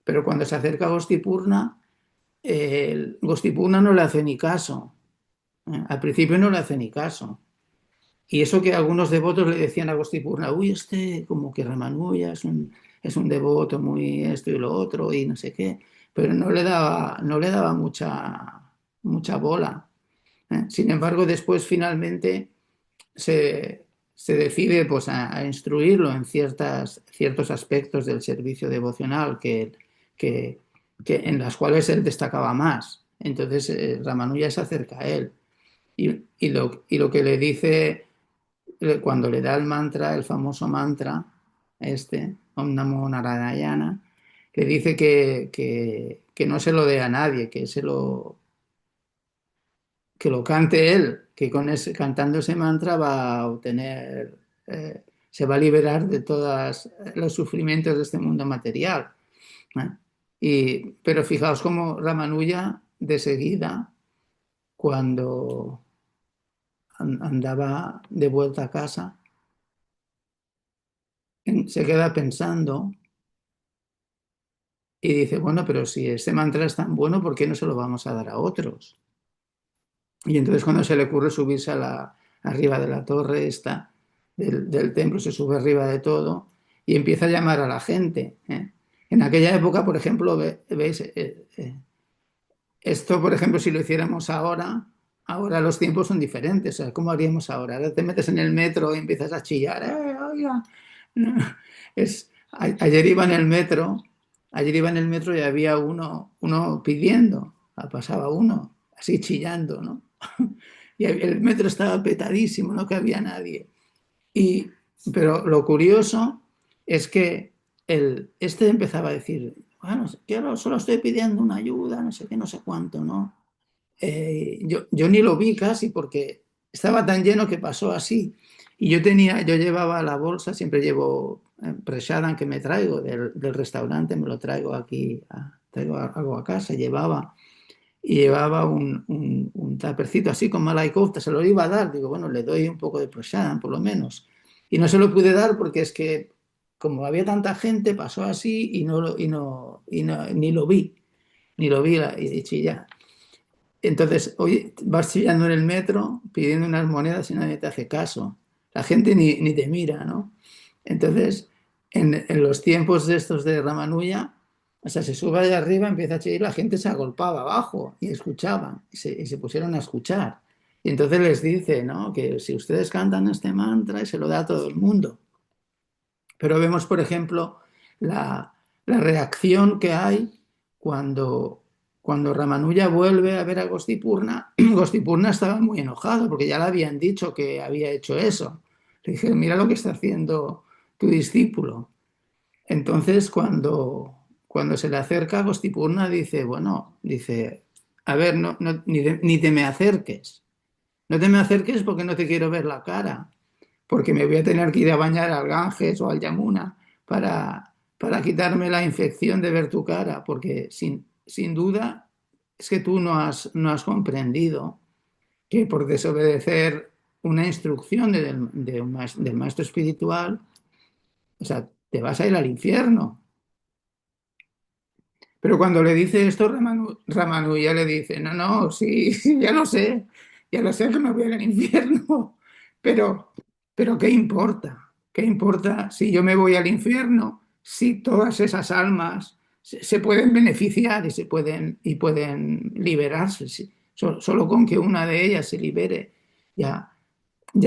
Speaker 2: pero cuando se acerca a Gostipurna, Gostipurna no le hace ni caso, ¿eh? Al principio no le hace ni caso. Y eso que algunos devotos le decían a Gostipurna, uy, como que Ramanuja es un devoto muy esto y lo otro y no sé qué, pero no le daba mucha bola, ¿eh? Sin embargo, después finalmente se decide pues, a instruirlo en ciertos aspectos del servicio devocional que, en las cuales él destacaba más. Entonces Ramanuja se acerca a él y lo que le dice cuando le da el mantra, el famoso mantra, Om Namo Narayana, le dice que no se lo dé a nadie, que lo cante él, que cantando ese mantra va a obtener, se va a liberar de todos los sufrimientos de este mundo material, ¿eh? Pero fijaos cómo Ramanuja de seguida, cuando andaba de vuelta a casa, se queda pensando y dice, bueno, pero si este mantra es tan bueno, ¿por qué no se lo vamos a dar a otros? Y entonces cuando se le ocurre subirse arriba de la torre esta del templo, se sube arriba de todo y empieza a llamar a la gente, ¿eh? En aquella época, por ejemplo, veis, esto, por ejemplo, si lo hiciéramos ahora los tiempos son diferentes. O sea, ¿cómo haríamos ahora? Ahora te metes en el metro y empiezas a chillar. Oiga! No. Ayer iba en el metro y había uno pidiendo. pasaba uno, así chillando, ¿no? Y el metro estaba petadísimo, no cabía nadie. Y, pero lo curioso es que este empezaba a decir, bueno, yo solo estoy pidiendo una ayuda, no sé qué, no sé cuánto, ¿no? Yo ni lo vi casi porque estaba tan lleno que pasó así. Y yo llevaba la bolsa, siempre llevo Prashadam que me traigo del restaurante, me lo traigo aquí, traigo algo a casa, llevaba un tapercito así con malai kofta, se lo iba a dar, digo, bueno, le doy un poco de Prashadam por lo menos. Y no se lo pude dar porque es que como había tanta gente, pasó así ni lo vi y chillar. Entonces, oye, vas chillando en el metro pidiendo unas monedas y nadie te hace caso. La gente ni te mira, ¿no? Entonces, en los tiempos de estos de Ramanuja, o sea, se sube allá arriba, empieza a chillar, la gente se agolpaba abajo y escuchaba, y se pusieron a escuchar. Y entonces les dice, ¿no? Que si ustedes cantan este mantra y se lo da a todo el mundo. Pero vemos, por ejemplo, la reacción que hay cuando Ramanuja vuelve a ver a Gostipurna. Gostipurna estaba muy enojado porque ya le habían dicho que había hecho eso. Le dije, mira lo que está haciendo tu discípulo. Entonces, cuando se le acerca a Gostipurna, dice, bueno, dice, a ver, ni te me acerques. No te me acerques porque no te quiero ver la cara, porque me voy a tener que ir a bañar al Ganges o al Yamuna para quitarme la infección de ver tu cara, porque sin duda es que tú no has comprendido que por desobedecer una instrucción del maestro espiritual, o sea, te vas a ir al infierno. Pero cuando le dice esto, Ramanu ya le dice, no, no, sí, sí, ya lo sé que me voy al infierno, pero, pero ¿qué importa? ¿Qué importa si yo me voy al infierno? Si todas esas almas se pueden beneficiar y pueden liberarse. Solo con que una de ellas se libere ya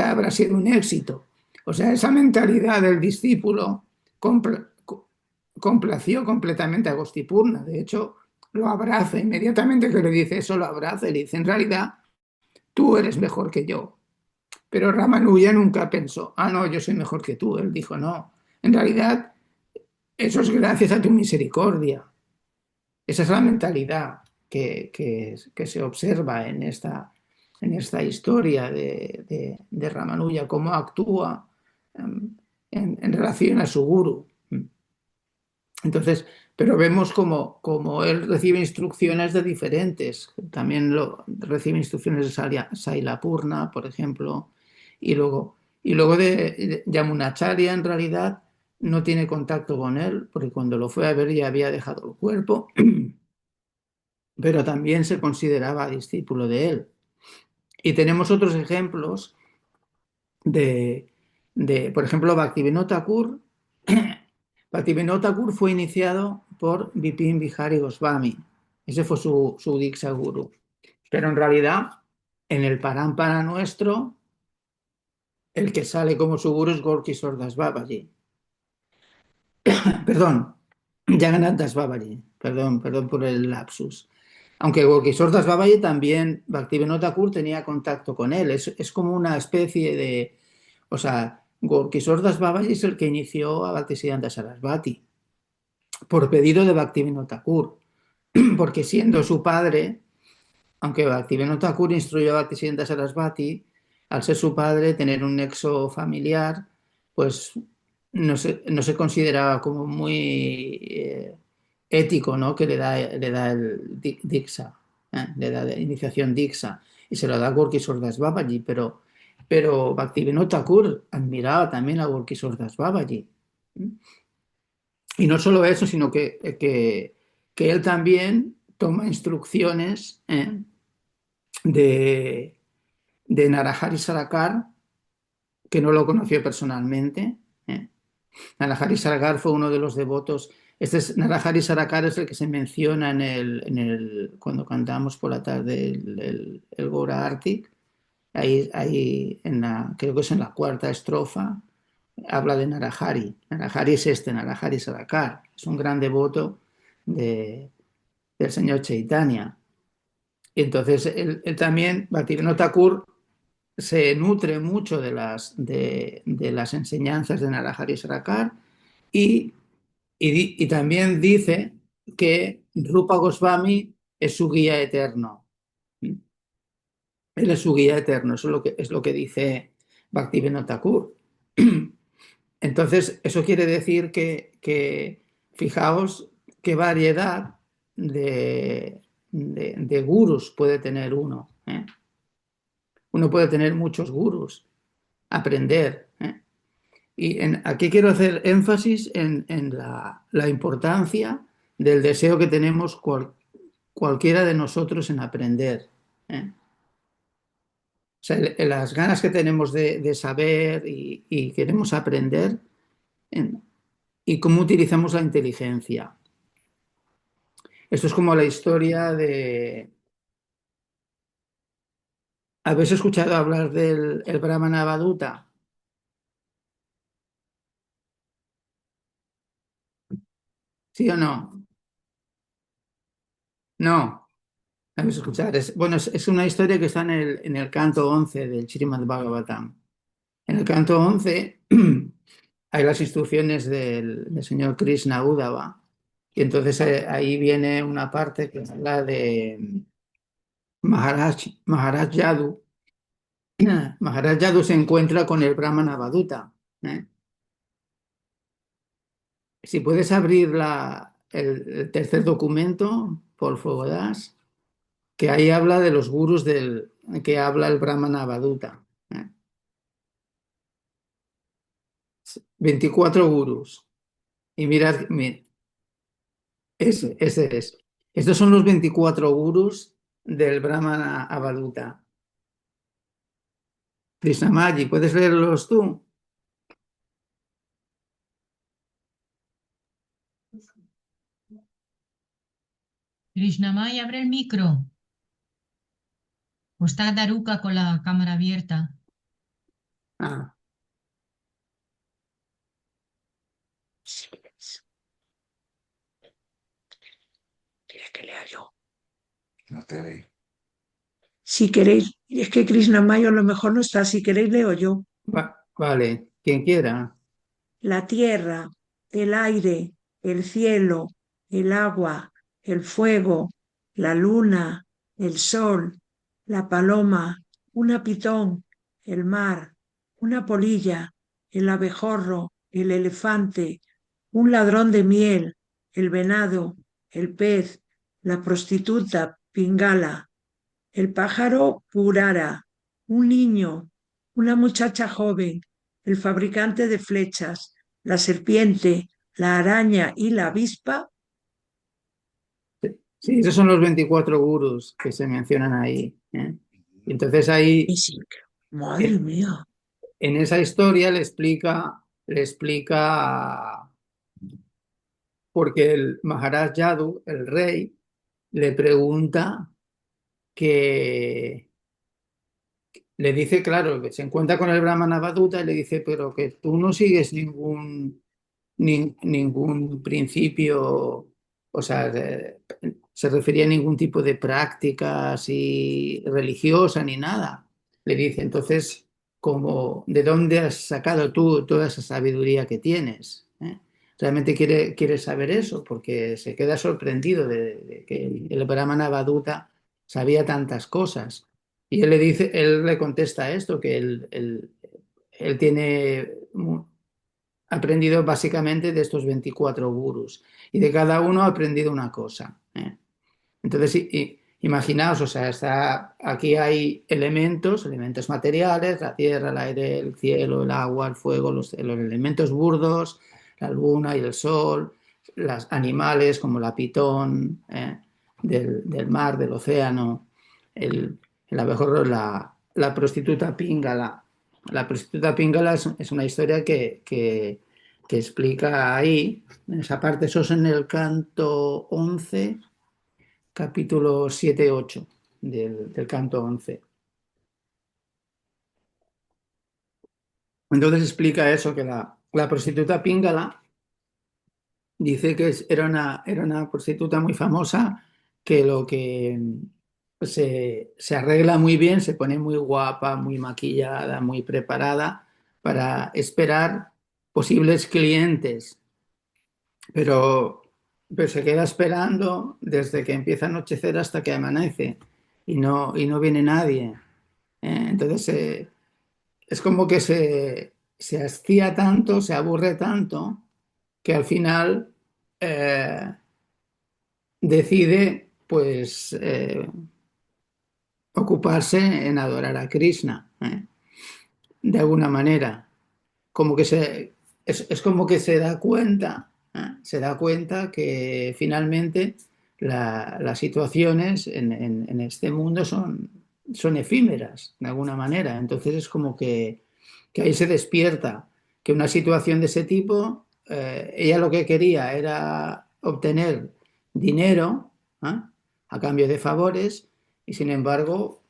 Speaker 2: habrá sido un éxito. O sea, esa mentalidad del discípulo complació completamente a Gostipurna. De hecho, lo abraza inmediatamente que le dice eso, lo abraza y le dice, en realidad, tú eres mejor que yo. Pero Ramanuja nunca pensó, no, yo soy mejor que tú. Él dijo, no, en realidad, eso es gracias a tu misericordia. Esa es la mentalidad que se observa en esta historia de Ramanuja, cómo actúa en relación a su guru. Entonces, pero vemos como él recibe instrucciones de diferentes. También recibe instrucciones de Sailapurna, por ejemplo, y luego de Yamunacharya en realidad no tiene contacto con él, porque cuando lo fue a ver ya había dejado el cuerpo, pero también se consideraba discípulo de él. Y tenemos otros ejemplos por ejemplo, Bhaktivinoda Thakur. Bhaktivinoda Thakur fue iniciado por Bipin Bihari Goswami. Ese fue su Diksha Guru. Pero en realidad, en el Parampara nuestro, el que sale como su guru es Gorky Sordas Babaji. Perdón, Jagannath Das Babaji. Perdón por el lapsus. Aunque Gorky Sordas Babaji también, Bhaktivinoda Thakur tenía contacto con él. Es como una especie de... O sea, Gorky Sordas Babaji es el que inició a Bhaktisiddhanta Sarasvati por pedido de Bhaktivinoda Thakur, porque siendo su padre, aunque Bhaktivinoda Thakur instruyó a Bhaktisiddhanta Sarasvati, al ser su padre, tener un nexo familiar, pues no se consideraba como muy ético, ¿no? Que le da el Diksha, le da de iniciación Diksha, y se lo da a Gorky Sordas Babaji, pero Bhaktivinoda Thakur admiraba también a Gorky Sordas Babaji. Y no solo eso, sino que él también toma instrucciones de Narahari Sarakar, que no lo conoció personalmente. Narahari Sarakar fue uno de los devotos. Narahari Sarakar es el que se menciona cuando cantamos por la tarde el Gora Arti. Ahí creo que es en la cuarta estrofa, habla de Narahari. Narahari es Narahari Sarakar. Es un gran devoto del señor Chaitanya. Y entonces él también, Bhaktivinoda Thakur, se nutre mucho de las enseñanzas de Narahari Sarakar y, y también dice que Rupa Goswami es su guía eterno. Él es su guía eterno, eso es lo que dice Bhaktivinoda Thakur. Entonces, eso quiere decir fijaos qué variedad de gurús puede tener uno. ¿Eh? Uno puede tener muchos gurús, aprender. ¿Eh? Y aquí quiero hacer énfasis en la importancia del deseo que tenemos cualquiera de nosotros en aprender. ¿Eh? O sea, las ganas que tenemos de saber y queremos aprender y cómo utilizamos la inteligencia. Esto es como la historia de... ¿Habéis escuchado hablar del el Brahmana Avaduta? ¿Sí o no? No. ¿Habéis escuchado? Bueno, es una historia que está en el canto 11 del Srimad Bhagavatam. En el canto 11 hay las instrucciones del señor Krishna Uddhava. Y entonces ahí viene una parte que habla de Maharaj Yadu. Maharaj Yadu se encuentra con el Brahmana Avaduta. ¿Eh? Si puedes abrir el tercer documento, por favor, das, que ahí habla de los gurús que habla el Brahmana Avaduta. ¿Eh? 24 gurús. Y mirad, ese es. Estos son los 24 gurús del Brahmana Avaduta. Krishnamaji, ¿puedes leerlos tú?
Speaker 1: Krishnamay, abre el micro. O está Daruka con la cámara abierta.
Speaker 2: Ah,
Speaker 3: ¿Quieres que lea yo? Si queréis, es que Krishna Mayo a lo mejor no está, si queréis leo yo.
Speaker 2: vale, quien quiera.
Speaker 3: La tierra, el aire, el cielo, el agua, el fuego, la luna, el sol, la paloma, una pitón, el mar, una polilla, el abejorro, el elefante, un ladrón de miel, el venado, el pez, la prostituta, pingala, el pájaro purara, un niño, una muchacha joven, el fabricante de flechas, la serpiente, la araña y la avispa.
Speaker 2: Sí, esos son los 24 gurús que se mencionan ahí. ¿Eh? Y entonces ahí,
Speaker 3: Es increíble. Madre mía.
Speaker 2: en esa historia le explica porque el Maharaj Yadu, el rey, le pregunta que le dice, claro, que se encuentra con el Brahmana Avaduta y le dice, pero que tú no sigues ningún principio, o sea, se refería a ningún tipo de práctica así religiosa ni nada. Le dice, entonces, ¿de dónde has sacado tú toda esa sabiduría que tienes? ¿Eh? Realmente quiere saber eso, porque se queda sorprendido de que el Brahmana Avaduta sabía tantas cosas. Y él le contesta esto, que él tiene aprendido básicamente de estos 24 gurús y de cada uno ha aprendido una cosa. ¿Eh? Entonces, imaginaos, o sea, aquí hay elementos materiales, la tierra, el aire, el cielo, el agua, el fuego, los elementos burdos, la luna y el sol, los animales como la pitón del mar, del océano, el abejorro, la prostituta píngala. La prostituta píngala es una historia que explica ahí, en esa parte, eso es en el canto 11 capítulo 7-8 del canto 11. Entonces explica eso, que la prostituta píngala dice que era una prostituta muy famosa que se arregla muy bien, se pone muy guapa, muy maquillada, muy preparada para esperar posibles clientes, pero, pero se queda esperando desde que empieza a anochecer hasta que amanece y no viene nadie. Entonces es como que se hastía tanto, se aburre tanto, que al final eh, decide pues ocuparse en adorar a Krishna, de alguna manera. Como que es como que se da cuenta que finalmente las situaciones en este mundo son efímeras, de alguna manera. Entonces es como que ahí se despierta que una situación de ese tipo, ella lo que quería era obtener dinero, ¿eh? A cambio de favores, y sin embargo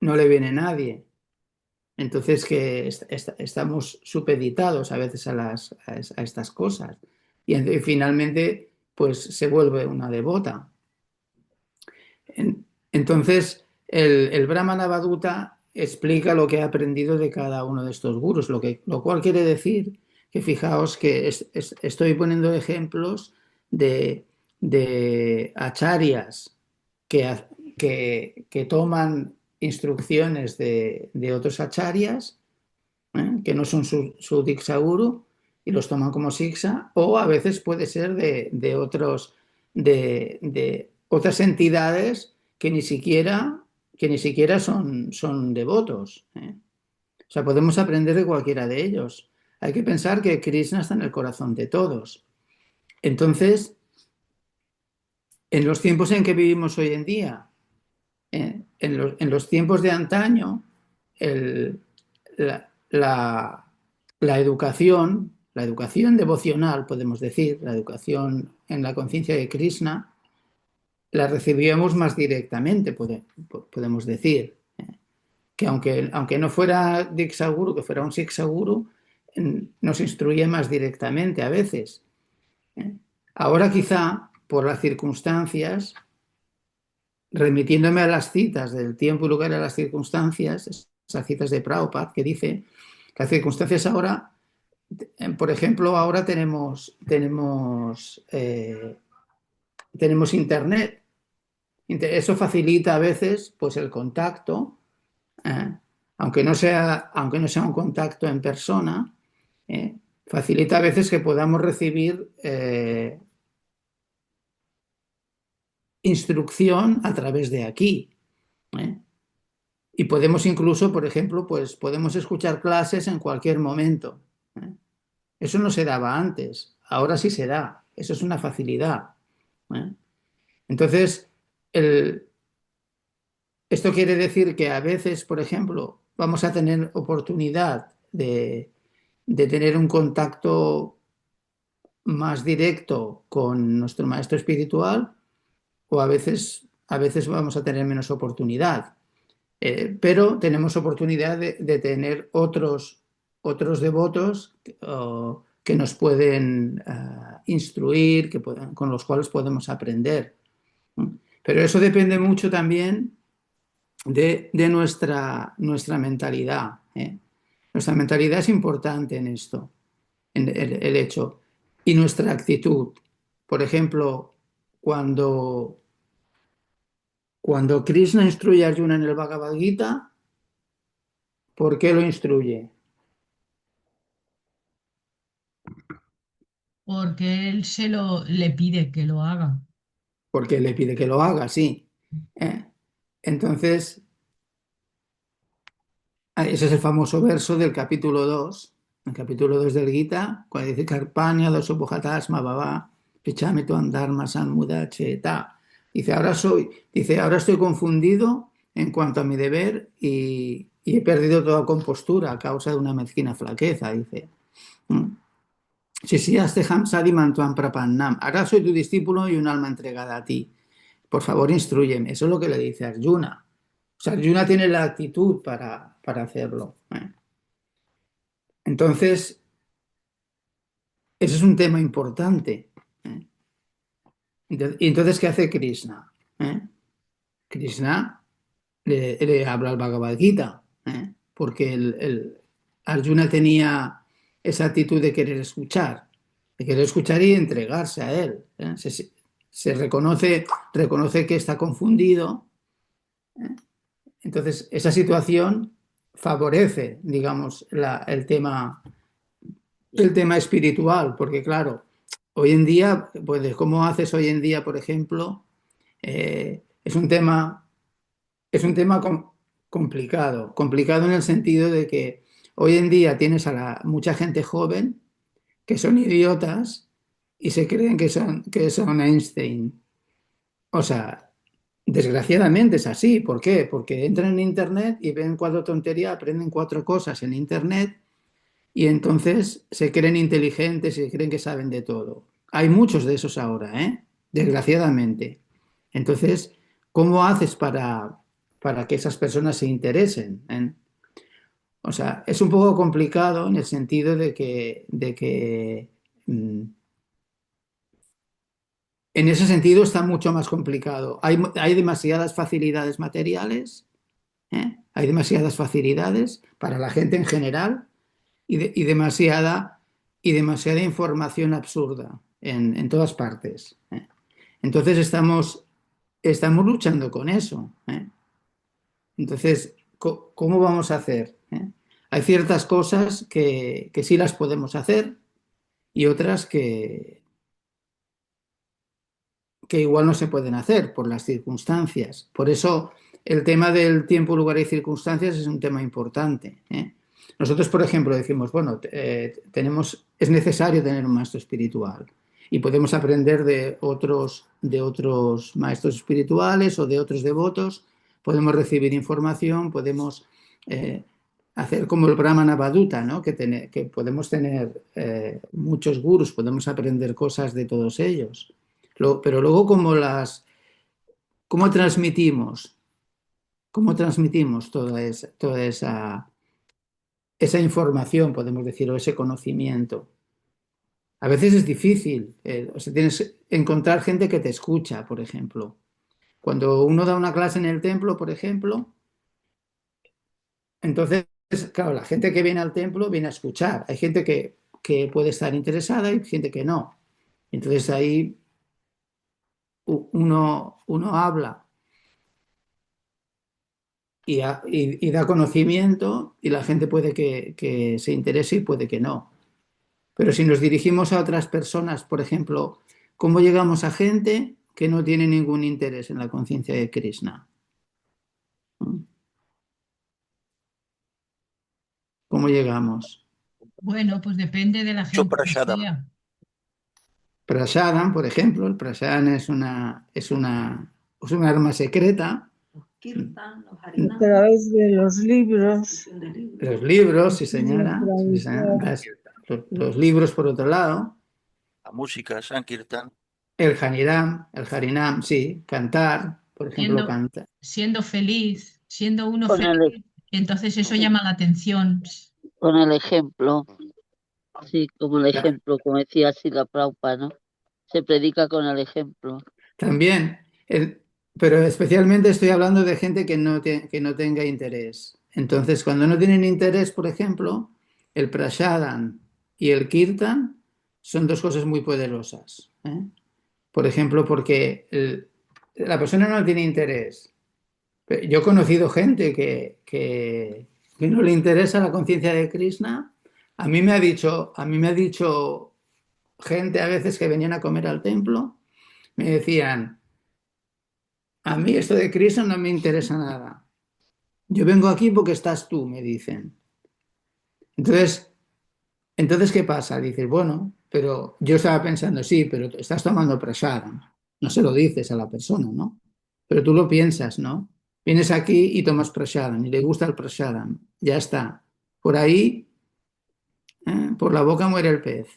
Speaker 2: no le viene nadie. Entonces que estamos supeditados a veces a estas cosas. Y finalmente, pues se vuelve una devota. Entonces, el Brahmana Avaduta explica lo que ha aprendido de cada uno de estos gurús, lo cual quiere decir que fijaos que estoy poniendo ejemplos de acharyas que toman instrucciones de otros acharyas, que no son su Diksha Guru, y los toman como Siksha, o a veces puede ser de otras entidades que ni siquiera son devotos. O sea, podemos aprender de cualquiera de ellos. Hay que pensar que Krishna está en el corazón de todos. Entonces, en los tiempos en que vivimos hoy en día, en los tiempos de antaño, el- la, la- la educación devocional, podemos decir, la educación en la conciencia de Krishna, la recibíamos más directamente, podemos decir. Que aunque no fuera Diksha Guru, que fuera un Siksha Guru, nos instruye más directamente a veces. ¿eh? Ahora quizá, por las circunstancias, remitiéndome a las citas del tiempo y lugar de las circunstancias, esas citas de Prabhupada, que dice que las circunstancias ahora, por ejemplo, ahora tenemos internet. Eso facilita a veces pues, el contacto, eh, aunque no sea un contacto en persona, eh, facilita a veces que podamos recibir instrucción a través de aquí. ¿eh? Y podemos incluso, por ejemplo, pues podemos escuchar clases en cualquier momento. ¿eh? Eso no se daba antes, ahora sí se da. Eso es una facilidad. ¿eh? Entonces, el- esto quiere decir que a veces, por ejemplo, vamos a tener oportunidad de tener un contacto más directo con nuestro maestro espiritual o a veces vamos a tener menos oportunidad. Pero tenemos oportunidad de tener otros devotos que nos pueden instruir, con los cuales podemos aprender. Pero eso depende mucho también de nuestra mentalidad. Nuestra mentalidad es importante en esto, en el hecho. Y nuestra actitud. Por ejemplo, cuando Krishna instruye a Arjuna en el Bhagavad Gita, ¿por qué lo instruye?
Speaker 1: Porque él le pide que lo haga.
Speaker 2: Porque le pide que lo haga, sí. ¿eh? Entonces, ese es el famoso verso del capítulo 2, el capítulo 2 del Gita, cuando dice Karpanya dosopojatasma baba, pichame tu dharma sammuda cheta. Dice, ahora estoy confundido en cuanto a mi deber y he perdido toda compostura a causa de una mezquina flaqueza, dice. ¿Mm? Shishyaste sadiman tuam prapannam. Ahora soy tu discípulo y un alma entregada a ti. Por favor, instrúyeme. Eso es lo que le dice Arjuna. O sea, Arjuna tiene la actitud para hacerlo. Entonces, ese es un tema importante. ¿eh? Y entonces, ¿qué hace Krishna? ¿eh? Krishna le habla al Bhagavad Gita, porque Arjuna tenía esa actitud de querer escuchar y entregarse a él. Se reconoce que está confundido. Entonces, esa situación favorece, digamos, el tema espiritual, porque claro, hoy en día, pues, ¿cómo haces hoy en día, por ejemplo? Es un tema complicado en el sentido de que hoy en día tienes mucha gente joven que son idiotas y se creen que son Einstein. O sea, desgraciadamente es así. ¿Por qué? Porque entran en Internet y ven cuatro tonterías, aprenden cuatro cosas en Internet y entonces se creen inteligentes y se creen que saben de todo. Hay muchos de esos ahora, ¿eh? Desgraciadamente. Entonces, ¿cómo haces para que esas personas se interesen? O sea, es un poco complicado en el sentido de que en ese sentido está mucho más complicado. Hay demasiadas facilidades materiales, hay demasiadas facilidades para la gente en general y demasiada información absurda en todas partes. Entonces estamos luchando con eso. Entonces, ¿cómo vamos a hacer? Hay ciertas cosas que sí las podemos hacer y otras que igual no se pueden hacer por las circunstancias. Por eso el tema del tiempo, lugar y circunstancias es un tema importante. Nosotros, por ejemplo, decimos, bueno, es necesario tener un maestro espiritual y podemos aprender de otros maestros espirituales o de otros devotos, podemos recibir información, podemos hacer como el Brahmana Avaduta, ¿no? Que podemos tener muchos gurus, podemos aprender cosas de todos ellos. Pero luego, ¿cómo transmitimos? ¿Cómo transmitimos toda esa información, podemos decir, o ese conocimiento? A veces es difícil. O sea, tienes que encontrar gente que te escucha, por ejemplo. Cuando uno da una clase en el templo, por ejemplo, entonces, claro, la gente que viene al templo viene a escuchar. Hay gente que puede estar interesada y gente que no. Entonces ahí uno habla y da conocimiento y la gente puede que se interese y puede que no. Pero si nos dirigimos a otras personas, por ejemplo, ¿cómo llegamos a gente que no tiene ningún interés en la conciencia de Krishna? ¿Cómo llegamos?
Speaker 1: Bueno, pues depende de la
Speaker 5: Mucho
Speaker 1: gente que
Speaker 5: prasadam.
Speaker 1: sea.
Speaker 2: Prasadam, por ejemplo, el prasadam es un arma secreta.
Speaker 3: A través de los libros,
Speaker 2: Los libros, sí
Speaker 3: y el
Speaker 2: señora, sí, señora.
Speaker 3: traductor.
Speaker 2: Los libros, por otro lado,
Speaker 5: La música, Sankirtan.
Speaker 2: el Harinam, sí, cantar, por ejemplo,
Speaker 1: Siendo,
Speaker 2: cantar.
Speaker 1: siendo feliz, siendo uno
Speaker 4: Con el,
Speaker 1: feliz, entonces eso llama la atención.
Speaker 4: con el ejemplo, sí, como el ejemplo, como decía así la Prabhupada, ¿no? Se predica con el ejemplo.
Speaker 2: También, pero especialmente estoy hablando de gente que no tenga interés. Entonces, cuando no tienen interés, por ejemplo, el prasadam y el kirtan son dos cosas muy poderosas. Por ejemplo, porque la persona no tiene interés. Yo he conocido gente que no le interesa la conciencia de Krishna. A mí me ha dicho gente a veces que venían a comer al templo, me decían, a mí esto de Krishna no me interesa nada. Yo vengo aquí porque estás tú, me dicen. Entonces, ¿qué pasa? Dices, bueno, pero yo estaba pensando, sí, pero estás tomando prasadam. No se lo dices a la persona, ¿no? Pero tú lo piensas, ¿no? Vienes aquí y tomas prasadam y le gusta el prasadam. Ya está. Por ahí, por la boca muere el pez.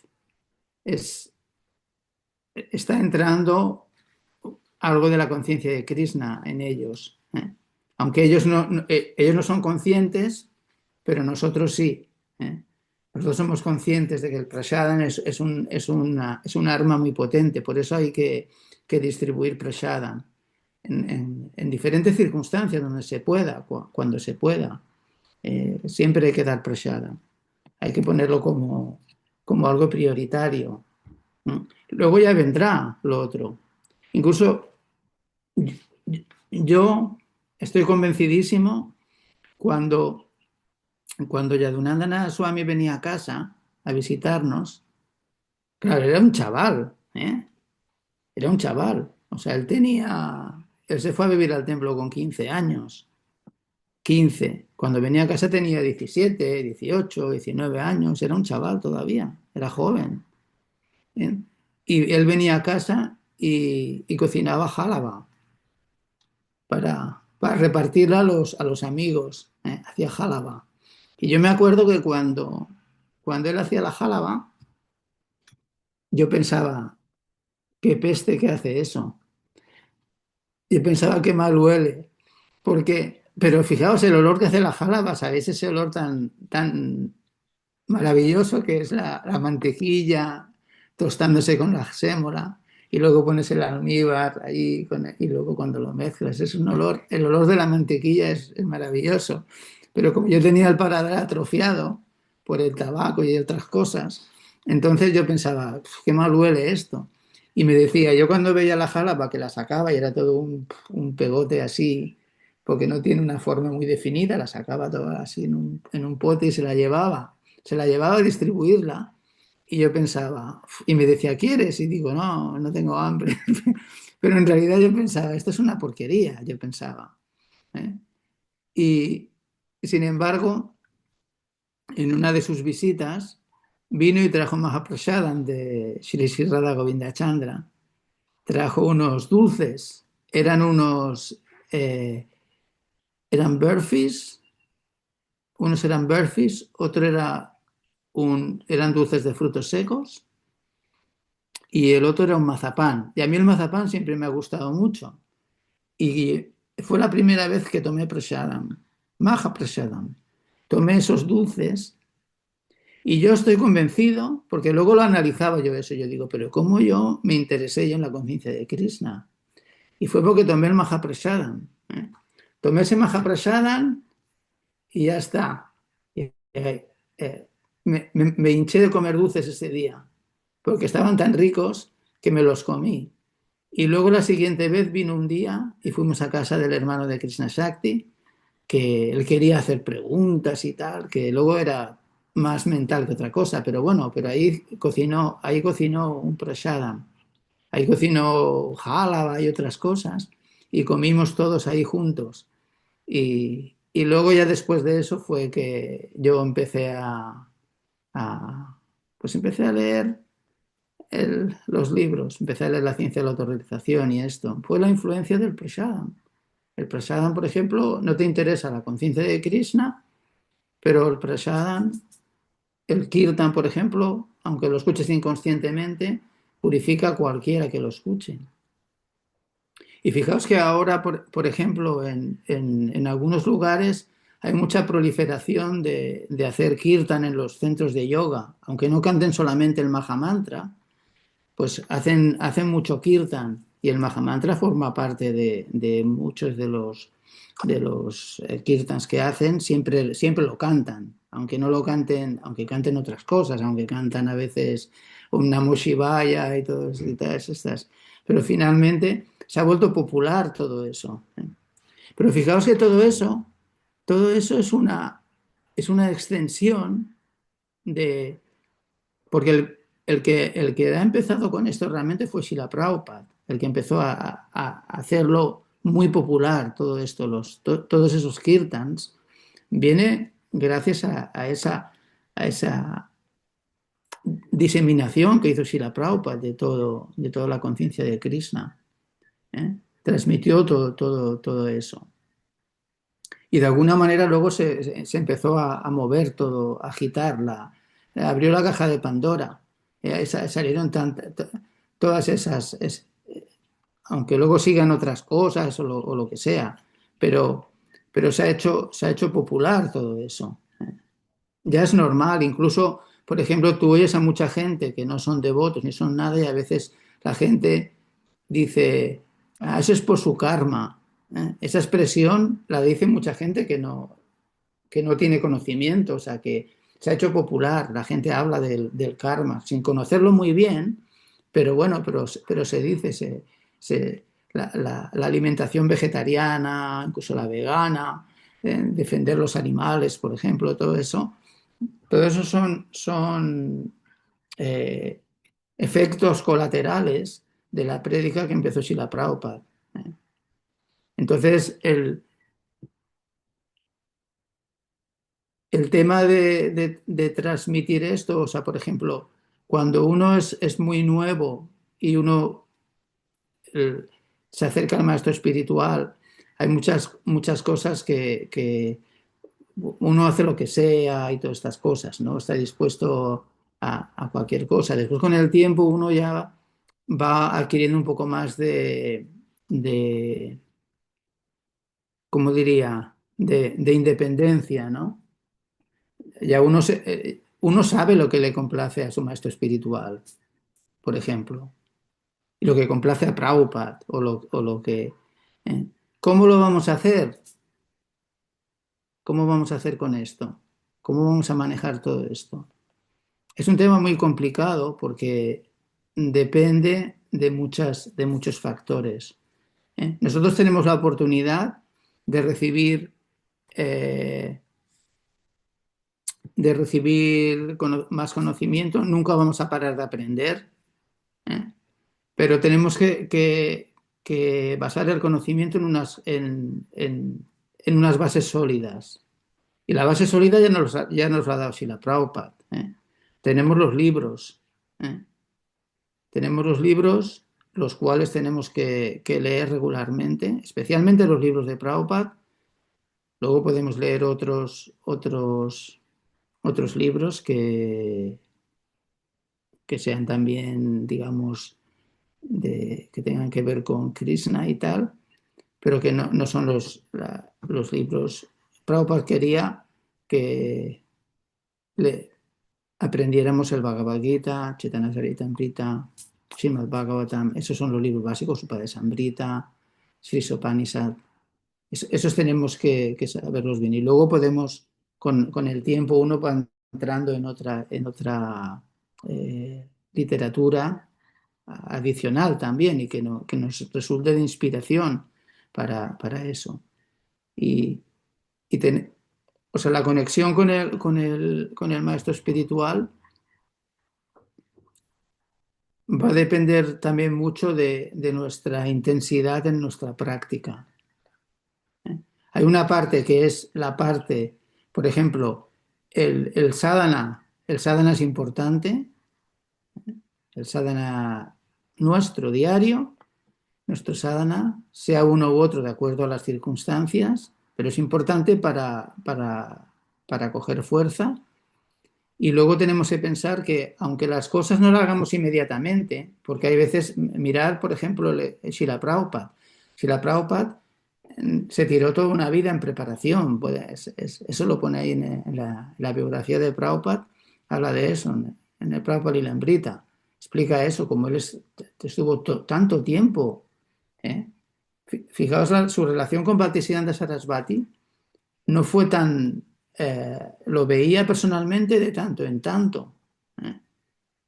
Speaker 2: Es, está entrando algo de la conciencia de Krishna en ellos. Aunque ellos no son conscientes, pero nosotros sí. Nosotros somos conscientes de que el prasadam es un arma muy potente, por eso hay que distribuir prasadam. en diferentes circunstancias donde se pueda, cuando se pueda. Siempre hay que dar prasadam. Hay que ponerlo como algo prioritario. Luego ya vendrá lo otro. Incluso yo estoy convencidísimo cuando Yadunandana Swami venía a casa a visitarnos. Claro, era un chaval, ¿eh? Era un chaval. O sea, él se fue a vivir al templo con 15 años. 15. Cuando venía a casa tenía 17, 18, 19 años. Era un chaval todavía. Era joven. ¿Eh? Y él venía a casa y cocinaba jálaba para repartirla a los amigos. Hacía jálaba. Y yo me acuerdo que cuando él hacía la jálaba, yo pensaba, qué peste que hace eso. Yo pensaba que mal huele. Pero fijaos el olor que hace la jálaba, ¿sabéis? Ese olor tan maravilloso que es la mantequilla tostándose con la sémola y luego pones el almíbar ahí y luego cuando lo mezclas es un olor, el olor de la mantequilla es maravilloso. Pero como yo tenía el paladar atrofiado por el tabaco y otras cosas, entonces yo pensaba, qué mal huele esto. Y me decía, yo cuando veía la jalapa que la sacaba y era todo un pegote así, porque no tiene una forma muy definida, la sacaba toda así en un pote y se la llevaba a distribuirla y yo pensaba, y me decía, ¿quieres? Y digo, no, no tengo hambre. Pero en realidad yo pensaba, esto es una porquería, yo pensaba. ¿Eh? Y sin embargo, en una de sus visitas, vino y trajo Mahaprasadam de Sri Sri Radha Govindachandra. Trajo unos dulces, eh, eran burfis, unos eran burfis, otro eran dulces de frutos secos y el otro era un mazapán. Y a mí el mazapán siempre me ha gustado mucho. Y fue la primera vez que tomé prasadam, maha prasadam. Tomé esos dulces y yo estoy convencido, porque luego lo analizaba yo eso, yo digo, pero ¿cómo yo me interesé yo en la conciencia de Krishna? Y fue porque tomé el maha prasadam. Tomé ese maha prasadam y ya está. Eh, me hinché de comer dulces ese día, porque estaban tan ricos que me los comí. Y luego la siguiente vez vino un día y fuimos a casa del hermano de Krishna Shakti, que él quería hacer preguntas y tal, que luego era más mental que otra cosa, pero bueno, pero ahí cocinó un prasadam, ahí cocinó jálaba y otras cosas, y comimos todos ahí juntos. Y luego ya después de eso fue que yo pues empecé a leer los libros, empecé a leer la ciencia de la autorrealización y esto. Fue la influencia del prasadam. El prasadam, por ejemplo, no te interesa la conciencia de Krishna, pero el prasadam, el kirtan, por ejemplo, aunque lo escuches inconscientemente, purifica a cualquiera que lo escuche. Y fijaos que ahora, por ejemplo, en algunos lugares hay mucha proliferación de hacer kirtan en los centros de yoga, aunque no canten solamente el Mahamantra, pues hacen mucho kirtan y el Mahamantra forma parte de muchos de los kirtans que hacen, siempre lo cantan, aunque no lo canten, aunque canten otras cosas, aunque cantan a veces un Namo Shivaya y todas estas. Pero finalmente se ha vuelto popular todo eso. Pero fijaos que todo eso es una extensión de, porque el que ha empezado con esto realmente fue Srila Prabhupada, el que empezó a hacerlo muy popular, todo esto, todos esos kirtans, viene gracias a esa diseminación que hizo Srila Prabhupada de toda la conciencia de Krishna. Transmitió todo eso. Y de alguna manera luego se empezó a mover todo, a agitar, abrió la caja de Pandora. Salieron todas esas, aunque luego sigan otras cosas o lo que sea, pero se ha hecho popular todo eso. Ya es normal, incluso, por ejemplo, tú oyes a mucha gente que no son devotos ni son nada y a veces la gente dice, Eso es por su karma. Esa expresión la dice mucha gente que no tiene conocimiento, o sea, que se ha hecho popular. La gente habla del karma sin conocerlo muy bien, pero bueno, pero se dice, la alimentación vegetariana, incluso la vegana, defender los animales, por ejemplo, todo eso son eh, efectos colaterales de la prédica que empezó Srila Prabhupada. Entonces, el tema de transmitir esto, o sea, por ejemplo, cuando uno es muy nuevo y uno eh, se acerca al maestro espiritual, hay muchas cosas que uno hace lo que sea y todas estas cosas, ¿no? Está dispuesto a cualquier cosa. Después, con el tiempo, uno ya va adquiriendo un poco más de ¿cómo diría?, de independencia, ¿no? Ya uno sabe lo que le complace a su maestro espiritual, por ejemplo, y lo que complace a Prabhupada, o lo que... ¿eh? ¿Cómo lo vamos a hacer? ¿Cómo vamos a hacer con esto? ¿Cómo vamos a manejar todo esto? Es un tema muy complicado porque depende de muchos factores. Nosotros tenemos la oportunidad de recibir, eh, más conocimiento, nunca vamos a parar de aprender, ¿eh? Pero tenemos que basar el conocimiento en unas bases sólidas. Y la base sólida ya nos la ha dado Srila Prabhupada, ¿eh? Tenemos los libros, ¿eh? Tenemos los libros, los cuales tenemos que leer regularmente, especialmente los libros de Prabhupada. Luego podemos leer otros libros que sean también, digamos, que tengan que ver con Krishna y tal, pero que no son los libros. Prabhupada quería que aprendiéramos el Bhagavad Gita, Chaitanya Charitamrita, Srimad Bhagavatam. Esos son los libros básicos, Upadesamrita, Sri Sopanishad. Esos tenemos que saberlos bien. Y luego podemos, con el tiempo, uno va entrando en otra literatura adicional también, y que nos resulte de inspiración para eso. Y, y o sea, la conexión con el maestro espiritual va a depender también mucho de nuestra intensidad en nuestra práctica. Hay una parte que es la parte, por ejemplo, el sadhana. El sadhana es importante, el sadhana nuestro diario, nuestro sadhana, sea uno u otro de acuerdo a las circunstancias, pero es importante para coger fuerza. Y luego tenemos que pensar que, aunque las cosas no las hagamos inmediatamente, porque hay veces, mirar, por ejemplo, Srila Prabhupada. Srila Prabhupada se tiró toda una vida en preparación. Pues, eso lo pone ahí en la biografía de Prabhupada, habla de eso, en el Prabhupada Lilamrita. Explica eso, como él estuvo tanto tiempo. ¿Eh? Fijaos, su relación con Bhaktisiddhanta Sarasvati no fue tan... lo veía personalmente de tanto en tanto, ¿eh?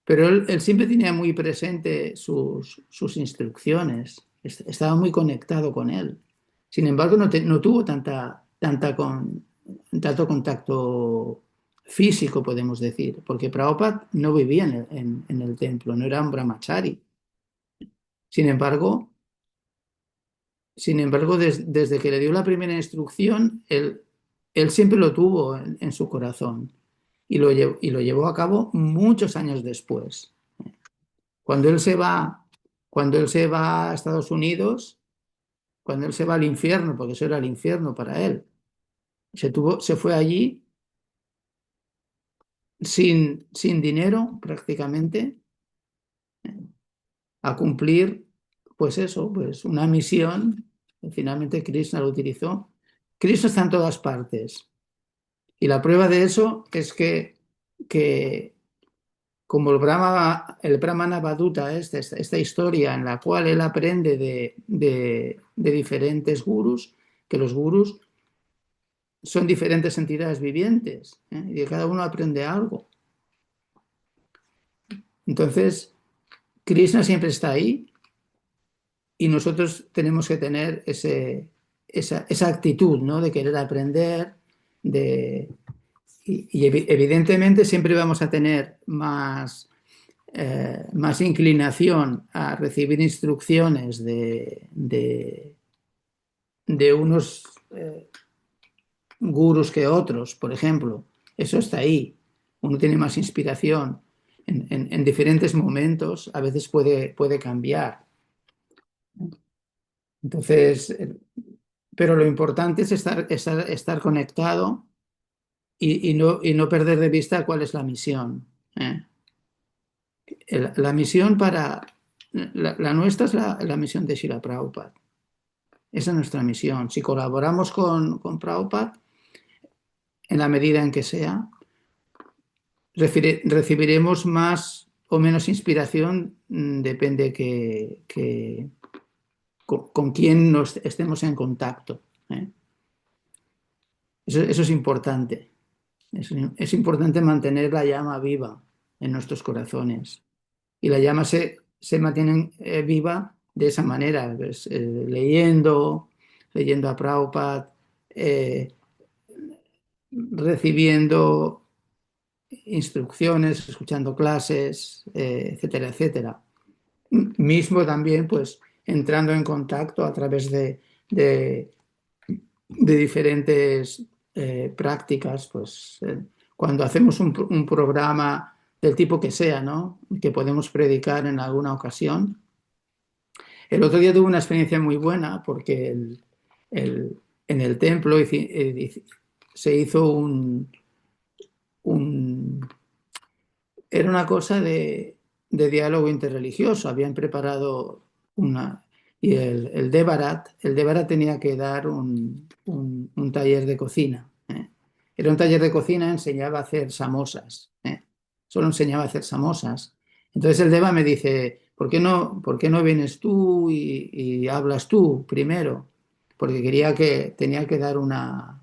Speaker 2: Pero él siempre tenía muy presente sus instrucciones, estaba muy conectado con él. Sin embargo, no tuvo tanto contacto físico, podemos decir, porque Prabhupada no vivía en el templo, no era un brahmachari. Sin embargo, desde que le dio la primera instrucción, él siempre lo tuvo en su corazón, y lo llevó a cabo muchos años después. Cuando él se va, cuando él se va a Estados Unidos, cuando él se va al infierno, porque eso era el infierno para él, se fue allí sin dinero prácticamente, a cumplir, pues eso, pues una misión. Finalmente Krishna lo utilizó. Krishna está en todas partes. Y la prueba de eso es que como el Brahmana Vaduta, esta historia en la cual él aprende de diferentes gurús, que los gurús son diferentes entidades vivientes, y de cada uno aprende algo. Entonces, Krishna siempre está ahí y nosotros tenemos que tener esa actitud, ¿no? De querer aprender, evidentemente siempre vamos a tener más inclinación a recibir instrucciones de unos gurús que otros, por ejemplo. Eso está ahí. Uno tiene más inspiración en diferentes momentos, a veces puede cambiar. Entonces, pero lo importante es estar conectado y no perder de vista cuál es la misión. ¿Eh? La misión la nuestra es la misión de Srila Prabhupada. Esa es nuestra misión. Si colaboramos con Prabhupada, en la medida en que sea, recibiremos más o menos inspiración, depende con quién estemos en contacto. ¿Eh? Eso es importante. Es importante mantener la llama viva en nuestros corazones. Y la llama se mantiene viva de esa manera, pues, leyendo a Prabhupada, recibiendo instrucciones, escuchando clases, etcétera, etcétera. Mismo también, pues, entrando en contacto a través de diferentes prácticas, pues, cuando hacemos un programa del tipo que sea, ¿no? Que podemos predicar en alguna ocasión. El otro día tuve una experiencia muy buena porque el- en el templo se hizo un, era una cosa de diálogo interreligioso. Habían preparado una. Y el Devarat tenía que dar un taller de cocina. ¿Eh? Era un taller de cocina, enseñaba a hacer samosas. ¿Eh? Solo enseñaba a hacer samosas. Entonces el Deva me dice, ¿por qué no vienes tú y hablas tú primero? Porque tenía que dar una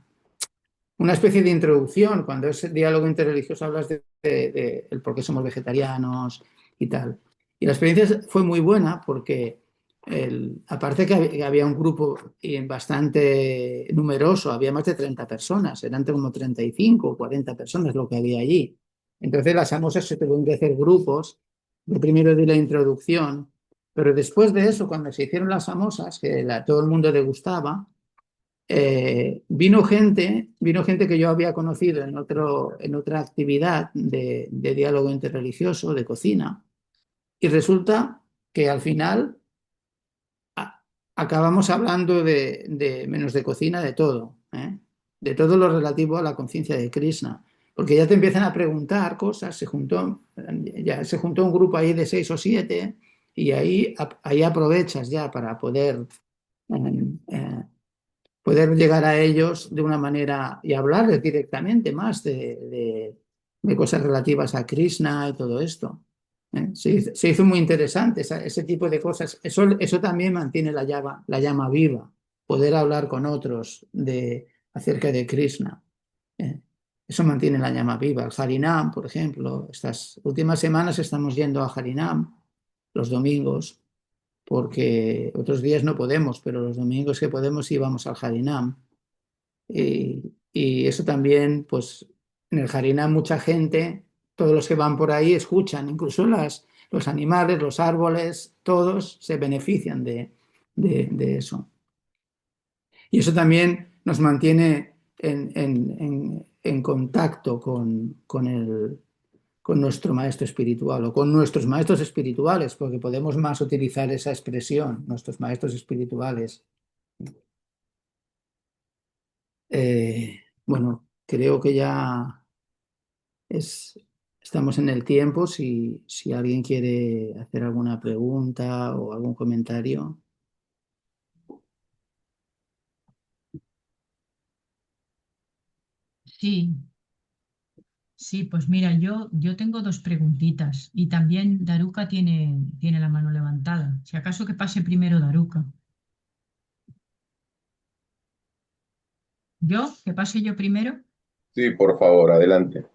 Speaker 2: especie de introducción. Cuando es diálogo interreligioso hablas de el por qué somos vegetarianos y tal. Y la experiencia fue muy buena porque aparte que había un grupo bastante numeroso, había más de 30 personas, eran como 35 o 40 personas lo que había allí. Entonces las samosas se tuvieron que hacer grupos. Yo primero di la introducción, pero después de eso, cuando se hicieron las samosas, que todo el mundo le gustaba, vino gente que yo había conocido en otra actividad de diálogo interreligioso, de cocina, y resulta que al final a- acabamos hablando menos de cocina, de todo, ¿eh? De todo lo relativo a la conciencia de Krishna, porque ya te empiezan a preguntar cosas, ya se juntó un grupo ahí de 6 o 7 y ahí aprovechas ya para poder llegar a ellos de una manera y hablarles directamente más de cosas relativas a Krishna y todo esto. ¿Eh? Se hizo muy interesante ese tipo de cosas. Eso también mantiene la llama viva, poder hablar con otros acerca de Krishna. ¿Eh? Eso mantiene la llama viva. El Harinam, por ejemplo, estas últimas semanas estamos yendo a Harinam los domingos porque otros días no podemos, pero los domingos que podemos íbamos al Harinam. Y eso también, pues en el Harinam mucha gente, todos los que van por ahí escuchan, incluso los animales, los árboles, todos se benefician de eso. Y eso también nos mantiene en contacto con nuestro maestro espiritual o con nuestros maestros espirituales, porque podemos más utilizar esa expresión, nuestros maestros espirituales. Bueno, creo que ya estamos en el tiempo. Si alguien quiere hacer alguna pregunta o algún comentario.
Speaker 1: Sí, Sí, pues mira, yo tengo dos preguntitas y también Daruka tiene la mano levantada. Si acaso que pase primero Daruka. ¿Yo? ¿Que pase yo primero?
Speaker 6: Sí, por favor, adelante.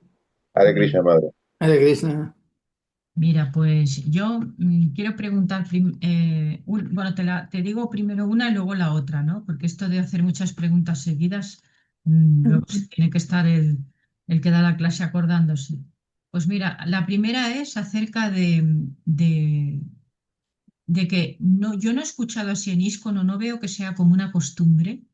Speaker 6: Hare
Speaker 1: Vale.
Speaker 6: Krishna, madre.
Speaker 2: Hare Krishna.
Speaker 1: Mira, pues yo quiero preguntar, bueno, te digo primero una y luego la otra, ¿no? Porque esto de hacer muchas preguntas seguidas, luego se tiene que estar el que da la clase acordándose. Pues mira, la primera es acerca de que no, yo no he escuchado así en ISKCON o no veo que sea como una costumbre.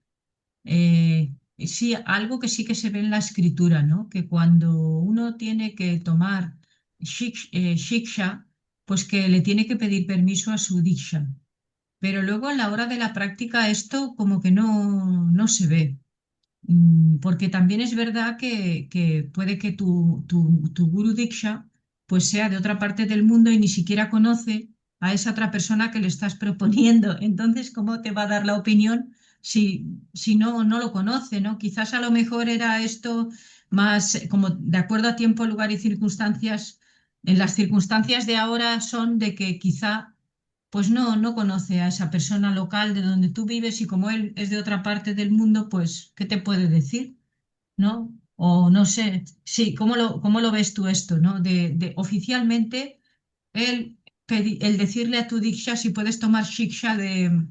Speaker 1: Sí, algo que sí que se ve en la escritura, ¿no? Que cuando uno tiene que tomar shiksha, pues que le tiene que pedir permiso a su diksha. Pero luego a la hora de la práctica esto como que no se ve. Porque también es verdad que puede que tu Guru Diksha pues sea de otra parte del mundo y ni siquiera conoce a esa otra persona que le estás proponiendo. Entonces, ¿cómo te va a dar la opinión si no lo conoce, ¿no? Quizás a lo mejor era esto más como de acuerdo a tiempo, lugar y circunstancias. En las circunstancias de ahora son de que quizá pues no conoce a esa persona local de donde tú vives y como él es de otra parte del mundo, pues, ¿qué te puede decir? ¿No? O no sé, sí, cómo lo ves tú esto, ¿no? De oficialmente el decirle a tu diksha si puedes tomar shiksha de,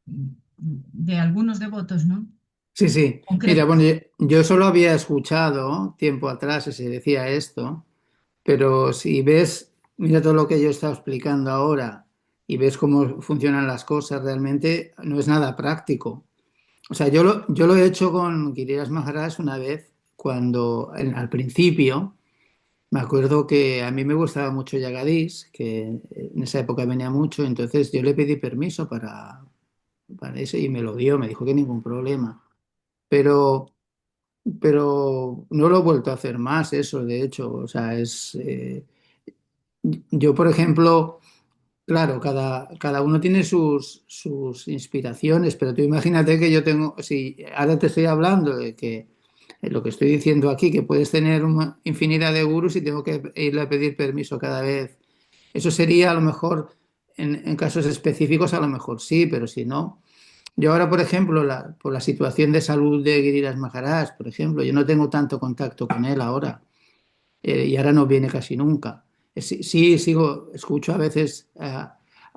Speaker 1: de algunos devotos, ¿no?
Speaker 2: Sí, sí. Mira,
Speaker 1: Concreto.
Speaker 2: bueno, yo solo había escuchado tiempo atrás que se decía esto, pero si ves, mira todo lo que yo he estado explicando ahora y ves cómo funcionan las cosas, realmente no es nada práctico. O sea, yo lo he hecho con Giriraj Maharaj una vez, al principio, me acuerdo que a mí me gustaba mucho Jagadish, que en esa época venía mucho, entonces yo le pedí permiso para eso y me lo dio, me dijo que ningún problema. Pero, pero no lo he vuelto a hacer más, eso, de hecho. O sea, yo, por ejemplo, claro, cada uno tiene sus inspiraciones, pero tú imagínate que yo tengo, si ahora te estoy hablando de que lo que estoy diciendo aquí, que puedes tener una infinidad de gurús y tengo que irle a pedir permiso cada vez. Eso sería a lo mejor, en casos específicos, a lo mejor sí, pero si no. Yo ahora, por ejemplo, por la situación de salud de Giriraj Maharaj, por ejemplo, yo no tengo tanto contacto con él ahora, y ahora no viene casi nunca. Sí, sí, sigo, escucho a veces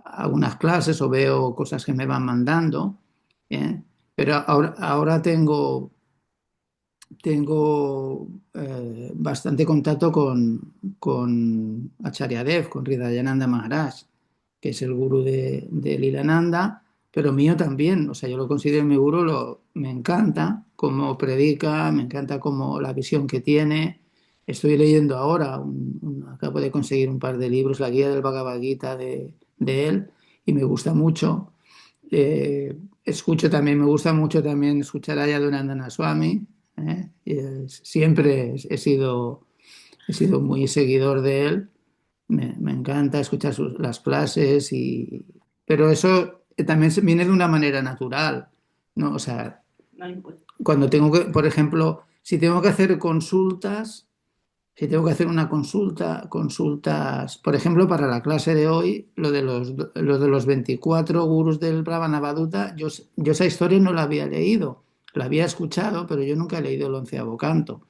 Speaker 2: algunas clases o veo cosas que me van mandando, ¿eh? Pero ahora tengo bastante contacto con Acharya Dev, con Hridayananda Maharaj, que es el gurú de Lilananda, pero mío también. O sea, yo lo considero mi gurú, me encanta cómo predica, me encanta cómo la visión que tiene. Estoy leyendo ahora, acabo de conseguir un par de libros, la guía del Bhagavad Gita de él, y me gusta mucho. Escucho también, me gusta mucho también escuchar a Yadunandana Swami. Siempre he sido muy seguidor de él. Me encanta escuchar las clases, pero eso también viene de una manera natural, ¿no? O sea, cuando tengo que, por ejemplo, si tengo que hacer consultas, si tengo que hacer una consultas, por ejemplo, para la clase de hoy, lo de los 24 gurús del Brahmanavaduta, yo esa historia no la había leído, la había escuchado, pero yo nunca he leído el onceavo canto.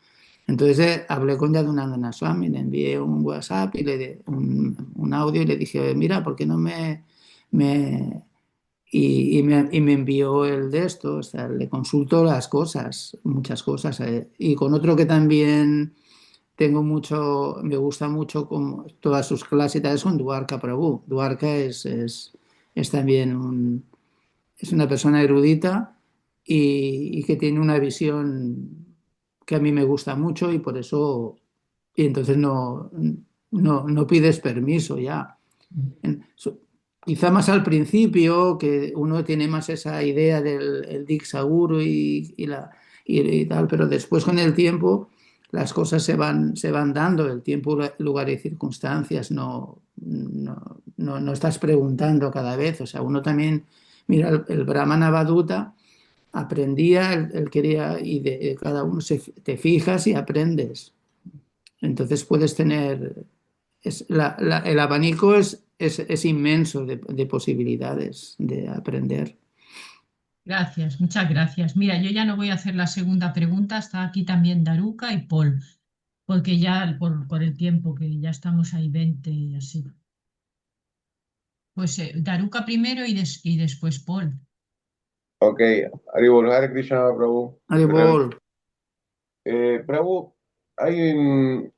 Speaker 2: Entonces hablé con Yadunandana Swami, le envié un WhatsApp un audio y le dije, mira, ¿por qué no me y me envió el de esto? O sea, le consulto las cosas, muchas cosas. Y con otro que también me gusta mucho como todas sus clases, es con Dwarka Prabhu. Dwarka es también es una persona erudita y que tiene una visión que a mí me gusta mucho y por eso, y entonces no pides permiso ya. En- so- Quizá más al principio, que uno tiene más esa idea del el Diksha Guru y tal, pero después con el tiempo las cosas se van dando, el tiempo, lugar y circunstancias, no estás preguntando cada vez, o sea, uno también, mira, el Brahmana Vaduta, aprendía, él quería, y de cada uno te fijas y aprendes. Entonces puedes tener, el abanico es inmenso de posibilidades de aprender.
Speaker 1: Gracias, muchas gracias. Mira, yo ya no voy a hacer la segunda pregunta, está aquí también Daruca y Paul, porque ya por el tiempo que ya estamos ahí 20 y así. Pues Daruca primero y después Paul.
Speaker 6: Ok, Haribol, Hare Krishna, Prabhu.
Speaker 2: Haribol.
Speaker 6: Prabhu,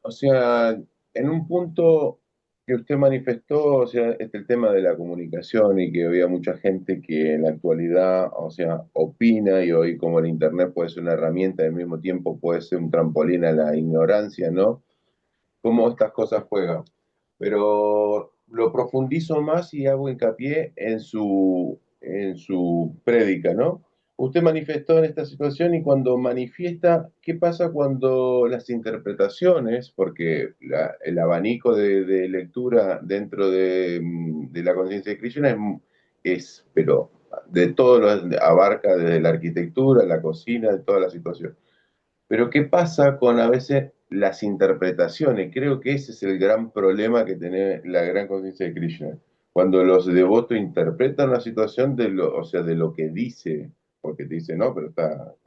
Speaker 6: o sea, en un punto que usted manifestó, o sea, el tema de la comunicación y que había mucha gente que en la actualidad, o sea, opina y hoy como el Internet puede ser una herramienta y al mismo tiempo puede ser un trampolín a la ignorancia, ¿no? Cómo estas cosas juegan. Pero lo profundizo más y hago hincapié en su prédica, ¿no? Usted manifestó en esta situación y cuando manifiesta, ¿qué pasa cuando las interpretaciones, porque el abanico de lectura dentro de la conciencia de Krishna pero de todo lo abarca desde la arquitectura, la cocina, de toda la situación. Pero ¿qué pasa con a veces las interpretaciones? Creo que ese es el gran problema que tiene la gran conciencia de Krishna. Cuando los devotos interpretan la situación o sea, de lo que dice, porque te dice, no, pero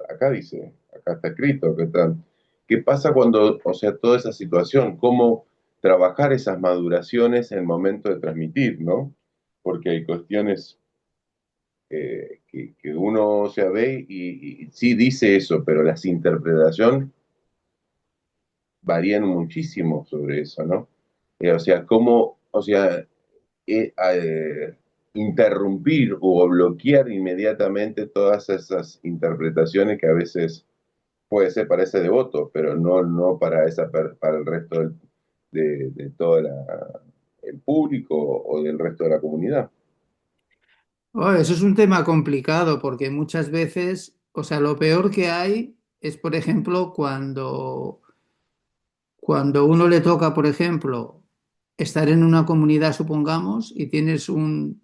Speaker 6: acá dice, acá está escrito, acá está. ¿Qué pasa cuando, o sea, toda esa situación, cómo trabajar esas maduraciones en el momento de transmitir, ¿no? Porque hay cuestiones que uno, o sea, ve y sí dice eso, pero las interpretaciones varían muchísimo sobre eso, ¿no? O sea, cómo, o sea, interrumpir o bloquear inmediatamente todas esas interpretaciones que a veces puede ser para ese devoto, pero no para, para el resto de todo el público o del resto de la comunidad.
Speaker 2: Oh, eso es un tema complicado porque muchas veces, o sea, lo peor que hay es, por ejemplo, cuando uno le toca, por ejemplo, estar en una comunidad, supongamos, y tienes un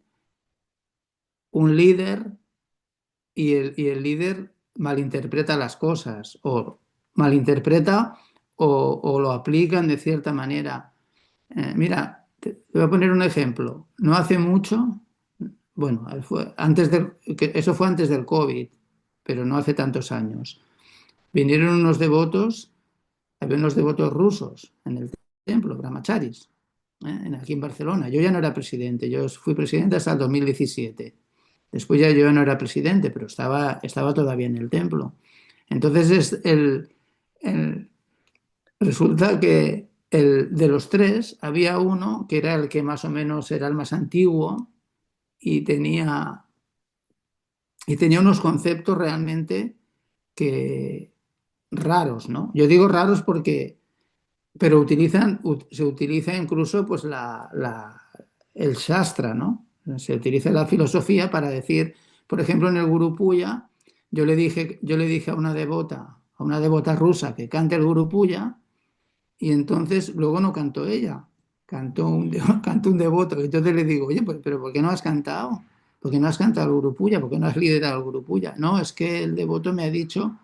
Speaker 2: líder y el líder malinterpreta las cosas o malinterpreta o lo aplican de cierta manera. Mira, te voy a poner un ejemplo. No hace mucho, bueno, eso fue antes del COVID, pero no hace tantos años. Vinieron unos devotos, había unos devotos rusos en el templo, brahmacharis, aquí en Barcelona. Yo ya no era presidente, yo fui presidente hasta el 2017. Después ya yo no era presidente, pero estaba todavía en el templo. Entonces el- resulta que de los tres había uno que era el que más o menos era el más antiguo y tenía unos conceptos realmente que raros, ¿no? Yo digo raros porque, pero se utiliza incluso pues el Shastra, ¿no? Se utiliza la filosofía para decir, por ejemplo, en el Guru Puya, yo le dije a una devota rusa que cante el Guru Puya, y entonces luego no cantó ella, cantó un devoto. Entonces le digo, oye, pues, pero ¿por qué no has cantado? ¿Por qué no has cantado el Guru Puya? ¿Por qué no has liderado el Guru Puya? No, es que el devoto me ha dicho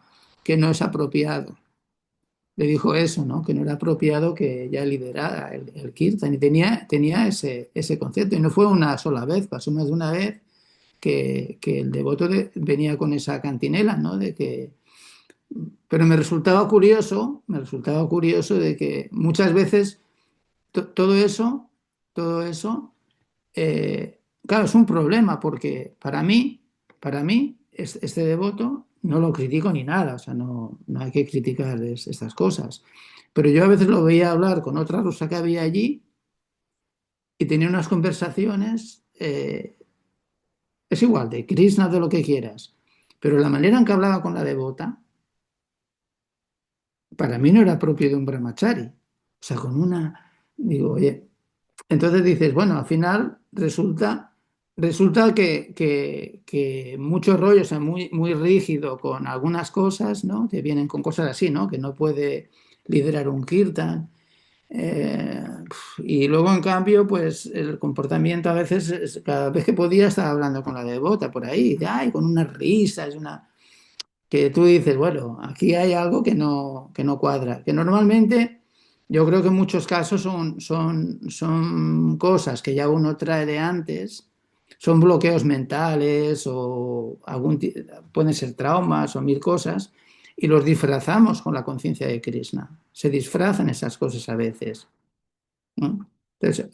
Speaker 2: que no es apropiado. Le dijo eso, ¿no? Que no era apropiado que ella liderara el Kirtan. Y tenía ese concepto. Y no fue una sola vez, pasó más de una vez que el devoto venía con esa cantinela, ¿no? Pero me resultaba curioso de que muchas veces todo eso, claro, es un problema porque para mí, este devoto no lo critico ni nada, o sea, no hay que criticar estas cosas. Pero yo a veces lo veía hablar con otra rusa que había allí y tenía unas conversaciones, es igual, de Krishna, de lo que quieras, pero la manera en que hablaba con la devota, para mí no era propio de un brahmachari. O sea, digo, oye, entonces dices, bueno, al final resulta que mucho rollo, o sea, muy, muy rígido con algunas cosas, ¿no? Que vienen con cosas así, ¿no? Que no puede liderar un kirtan. Eh, y luego, en cambio, pues el comportamiento a veces, cada vez que podía, estaba hablando con la devota por ahí, ay, con unas risas, que tú dices, bueno, aquí hay algo que no cuadra, que normalmente yo creo que en muchos casos son cosas que ya uno trae de antes, son bloqueos mentales o pueden ser traumas o mil cosas, y los disfrazamos con la conciencia de Krishna. Se disfrazan esas cosas a veces, ¿no? Entonces,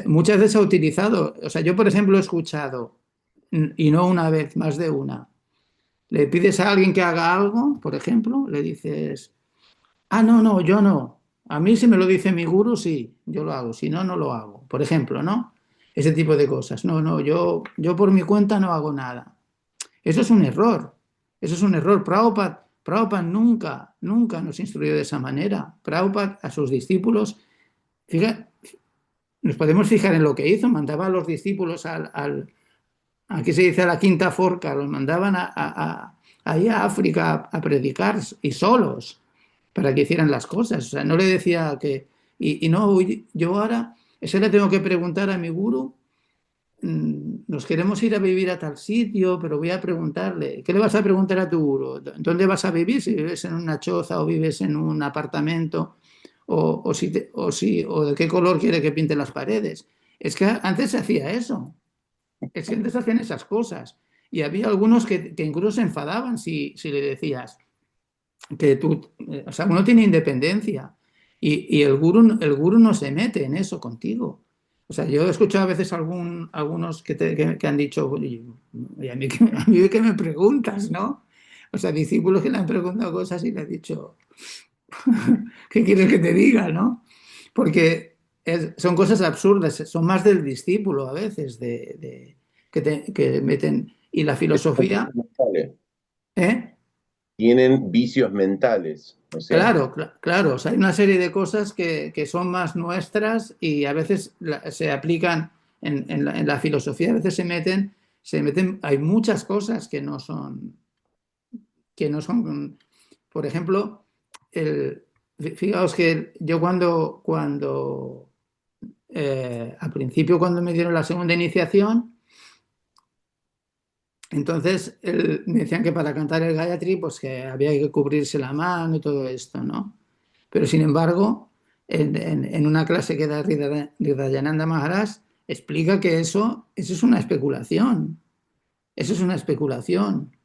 Speaker 2: muchas veces ha utilizado, o sea, yo por ejemplo he escuchado, y no una vez, más de una. Le pides a alguien que haga algo, por ejemplo, le dices, ah, no, no, yo no. A mí si me lo dice mi gurú, sí, yo lo hago, si no, no lo hago. Por ejemplo, ¿no? Ese tipo de cosas. No, no, yo por mi cuenta no hago nada. Eso es un error. Eso es un error. Prabhupada nunca nos instruyó de esa manera. Prabhupada a sus discípulos, fíjate, nos podemos fijar en lo que hizo, mandaba a los discípulos aquí se dice a la quinta forca, los mandaban ahí a África a predicar y solos para que hicieran las cosas. O sea, no le decía que... Y no, yo ahora, eso le tengo que preguntar a mi gurú, nos queremos ir a vivir a tal sitio, pero voy a preguntarle, ¿qué le vas a preguntar a tu gurú? ¿Dónde vas a vivir? Si vives en una choza o vives en un apartamento, o de qué color quiere que pinte las paredes. Es que antes se hacía eso. Es que antes hacían esas cosas. Y había algunos que incluso se enfadaban si le decías que tú, o sea, uno tiene independencia y el gurú no se mete en eso contigo. O sea, yo he escuchado a veces algunos que han dicho, "Oye, ¿y a mí qué me preguntas, no?" O sea, discípulos que le han preguntado cosas y le han dicho, ¿qué quieres que te diga, no? Porque son cosas absurdas, son más del discípulo a veces, que meten. Y la
Speaker 6: Son
Speaker 2: filosofía,
Speaker 6: vicios mentales.
Speaker 2: ¿eh?
Speaker 6: Tienen vicios mentales, o sea,
Speaker 2: Claro, claro, o sea, hay una serie de cosas que son más nuestras y a veces se aplican en la filosofía, a veces se meten, hay muchas cosas que no son, por ejemplo, fijaos que yo al principio cuando me dieron la segunda iniciación, entonces me decían que para cantar el Gayatri pues que había que cubrirse la mano y todo esto, ¿no? Pero sin embargo, en una clase que da Hridayananda Maharaj, explica que eso es una especulación. Eso es una especulación.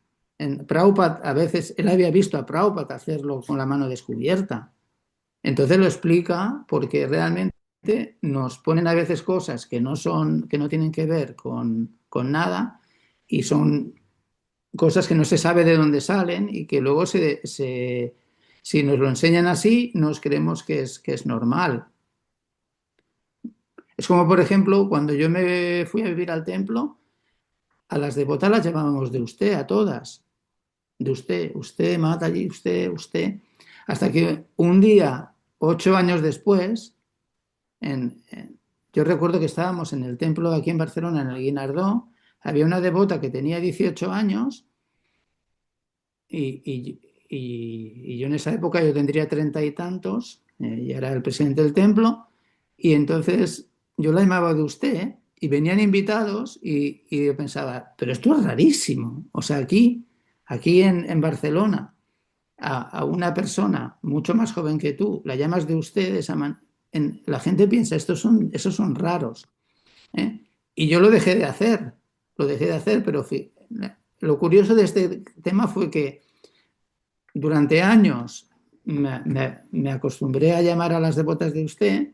Speaker 2: Prabhupada, a veces, él había visto a Prabhupada hacerlo con la mano descubierta. Entonces lo explica porque realmente nos ponen a veces cosas que no tienen que ver con nada y son cosas que no se sabe de dónde salen y que luego si nos lo enseñan así, nos creemos que es normal. Es como, por ejemplo, cuando yo me fui a vivir al templo, a las devotas las llamábamos de usted, a todas. De usted, Mataji, usted. Hasta que un día, 8 años después, yo recuerdo que estábamos en el templo aquí en Barcelona, en el Guinardó, había una devota que tenía 18 años y yo en esa época yo tendría 30 y tantos, y era el presidente del templo, y entonces yo la llamaba de usted, ¿eh? Y venían invitados y yo pensaba, pero esto es rarísimo. O sea, aquí en Barcelona, a una persona mucho más joven que tú, la llamas de usted, la gente piensa, esos son raros, ¿eh? Y yo lo dejé de hacer, pero lo curioso de este tema fue que durante años me acostumbré a llamar a las devotas de usted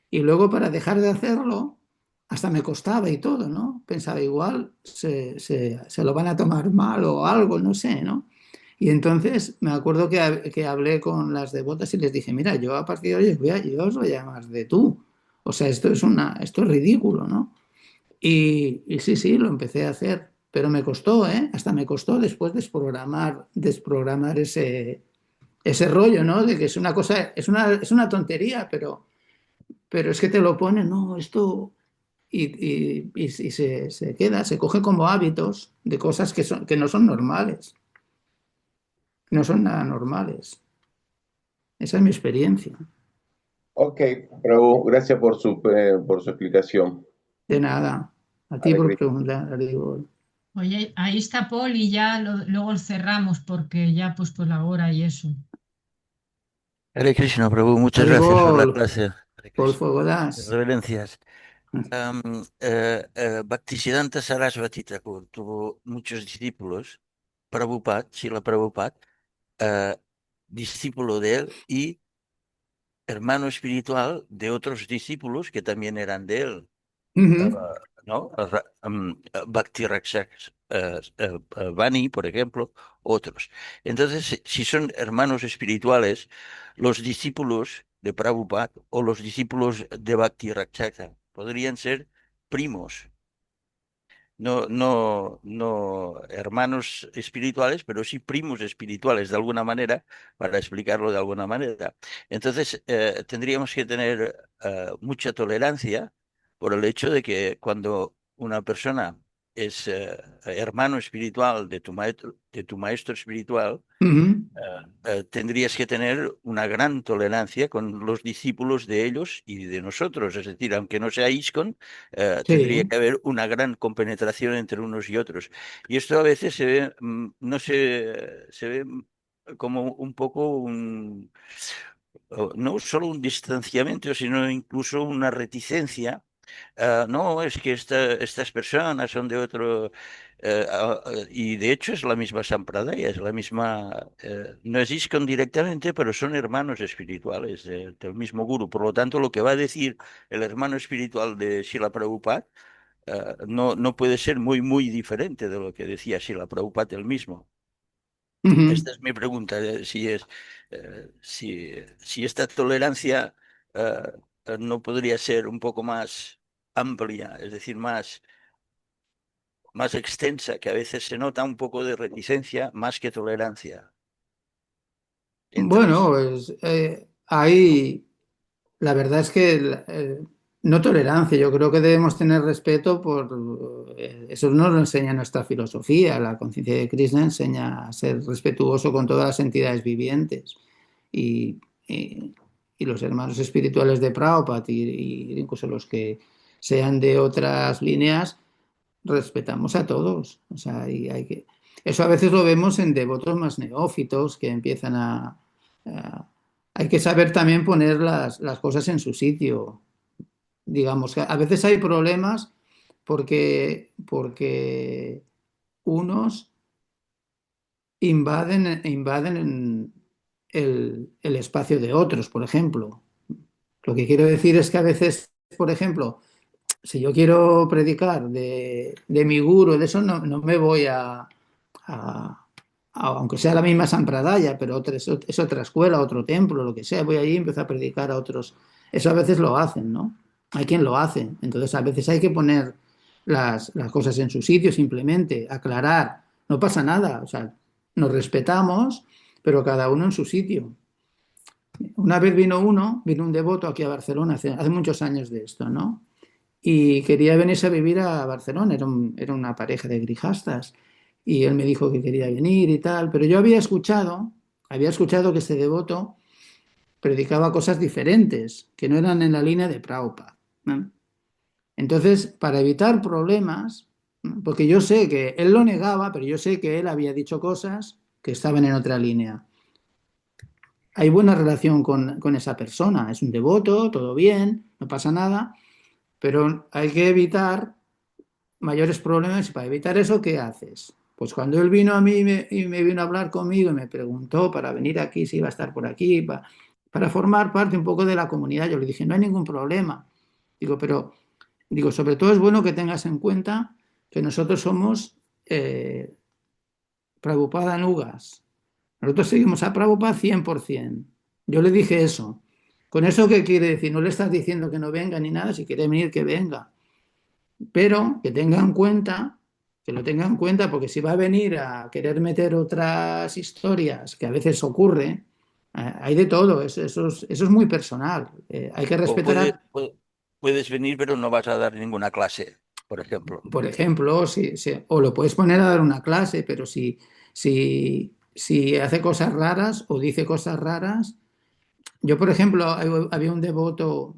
Speaker 2: y luego para dejar de hacerlo hasta me costaba y todo, ¿no? Pensaba igual se lo van a tomar mal o algo, no sé, ¿no? Y entonces me acuerdo que hablé con las devotas y les dije, mira, yo a partir de hoy yo os voy a llamar de tú. O sea, esto es ridículo, ¿no? Y sí, sí, lo empecé a hacer, pero me costó, ¿eh? Hasta me costó después desprogramar ese rollo, ¿no? De que es una cosa, es una tontería, pero es que te lo ponen, no, esto, y se queda, se coge como hábitos de cosas que no son normales, no son nada normales. Esa es mi experiencia.
Speaker 6: ok, Prabhu, gracias por su explicación.
Speaker 2: De nada. A ti
Speaker 6: Hare
Speaker 2: por
Speaker 6: Krishna.
Speaker 2: preguntar, digo.
Speaker 1: Oye, ahí está Paul y ya luego cerramos porque ya pues por la hora y eso.
Speaker 5: Hare Krishna, Prabhu, muchas gracias por la
Speaker 2: Haribol,
Speaker 5: clase. Hare
Speaker 2: Paul
Speaker 5: Krishna.
Speaker 2: Fogodas.
Speaker 5: Reverencias. Bhaktisiddhanta Sarasvati Thakur tuvo muchos discípulos. Prabhupada, Srila Prabhupada, eh, discípulo de él y hermano espiritual de otros discípulos que también eran de él.
Speaker 2: Ujú,
Speaker 5: ¿No? Bhakti Rakshak Vani, por ejemplo, otros. Entonces, si son hermanos espirituales, los discípulos de Prabhupada o los discípulos de Bhakti Rakshaka podrían ser primos. No hermanos espirituales, pero sí primos espirituales, de alguna manera, para explicarlo de alguna manera. Entonces, tendríamos que tener mucha tolerancia por el hecho de que cuando una persona es hermano espiritual de tu maestro espiritual,
Speaker 2: ujú.
Speaker 5: tendrías que tener una gran tolerancia con los discípulos de ellos y de nosotros. Es decir, aunque no sea ISKCON, tendría
Speaker 2: Sí.
Speaker 5: que haber una gran compenetración entre unos y otros. Y esto a veces se ve, no se ve como un poco no solo un distanciamiento, sino incluso una reticencia. No, es que estas personas son de otro, y de hecho es la misma Sampradaya, es la misma, no es ISKCON directamente, pero son hermanos espirituales del mismo guru. Por lo tanto, lo que va a decir el hermano espiritual de Srila Prabhupada no puede ser muy diferente de lo que decía Srila Prabhupada él mismo.
Speaker 2: Ujú.
Speaker 5: Esta es mi pregunta, si esta tolerancia eh, no podría ser un poco más amplia, es decir, más extensa, que a veces se nota un poco de reticencia más que tolerancia entre
Speaker 2: Bueno,
Speaker 5: sí.
Speaker 2: pues hay, la verdad es que no tolerancia, yo creo que debemos tener respeto por, eso nos lo enseña nuestra filosofía, la conciencia de Krishna enseña a ser respetuoso con todas las entidades vivientes y, y- y los hermanos espirituales de Prabhupada y incluso los que sean de otras líneas, respetamos a todos. O sea, eso a veces lo vemos en devotos más neófitos que empiezan hay que saber también poner las cosas en su sitio. Digamos que a veces hay problemas porque unos invaden el espacio de otros, por ejemplo. Lo que quiero decir es que a veces, por ejemplo, si yo quiero predicar de mi guru, de eso no me voy aunque sea la misma Sampradaya, pero es otra escuela, otro templo, lo que sea, voy allí y empiezo a predicar a otros. Eso a veces lo hacen, ¿no? Hay quien lo hace. Entonces a veces hay que poner las cosas en su sitio, simplemente, aclarar. No pasa nada, o sea, nos respetamos, pero cada uno en su sitio. Una vez vino un devoto aquí a Barcelona, hace muchos años de esto, ¿no? Y quería venirse a vivir a Barcelona, era una pareja de grijastas, y él me dijo que quería venir y tal, pero yo había escuchado que ese devoto predicaba cosas diferentes, que no eran en la línea de Prabhupada, ¿no? Entonces, para evitar problemas, ¿no? Porque yo sé que él lo negaba, pero yo sé que él había dicho cosas que estaban en otra línea. Hay buena relación con esa persona, es un devoto, todo bien, no pasa nada, pero hay que evitar mayores problemas. Y para evitar eso, ¿qué haces? Pues cuando él vino a mí y me vino a hablar conmigo y me preguntó para venir aquí, si iba a estar por aquí, para formar parte un poco de la comunidad, yo le dije, no hay ningún problema. Digo, sobre todo es bueno que tengas en cuenta que nosotros somos Prabhupada Nugas. Nosotros seguimos a Prabhupada 100%. Yo le dije eso. ¿Con eso qué quiere decir? No le estás diciendo que no venga ni nada, si quiere venir, que venga. Pero que tenga en cuenta, que lo tenga en cuenta, porque si va a venir a querer meter otras historias, que a veces ocurre, hay de todo, eso es muy personal. Hay que
Speaker 5: O
Speaker 2: respetar
Speaker 5: puedes venir, pero no vas a dar ninguna clase, por ejemplo.
Speaker 2: por ejemplo, o lo puedes poner a dar una clase, pero si hace cosas raras o dice cosas raras. Yo, por ejemplo, había un devoto,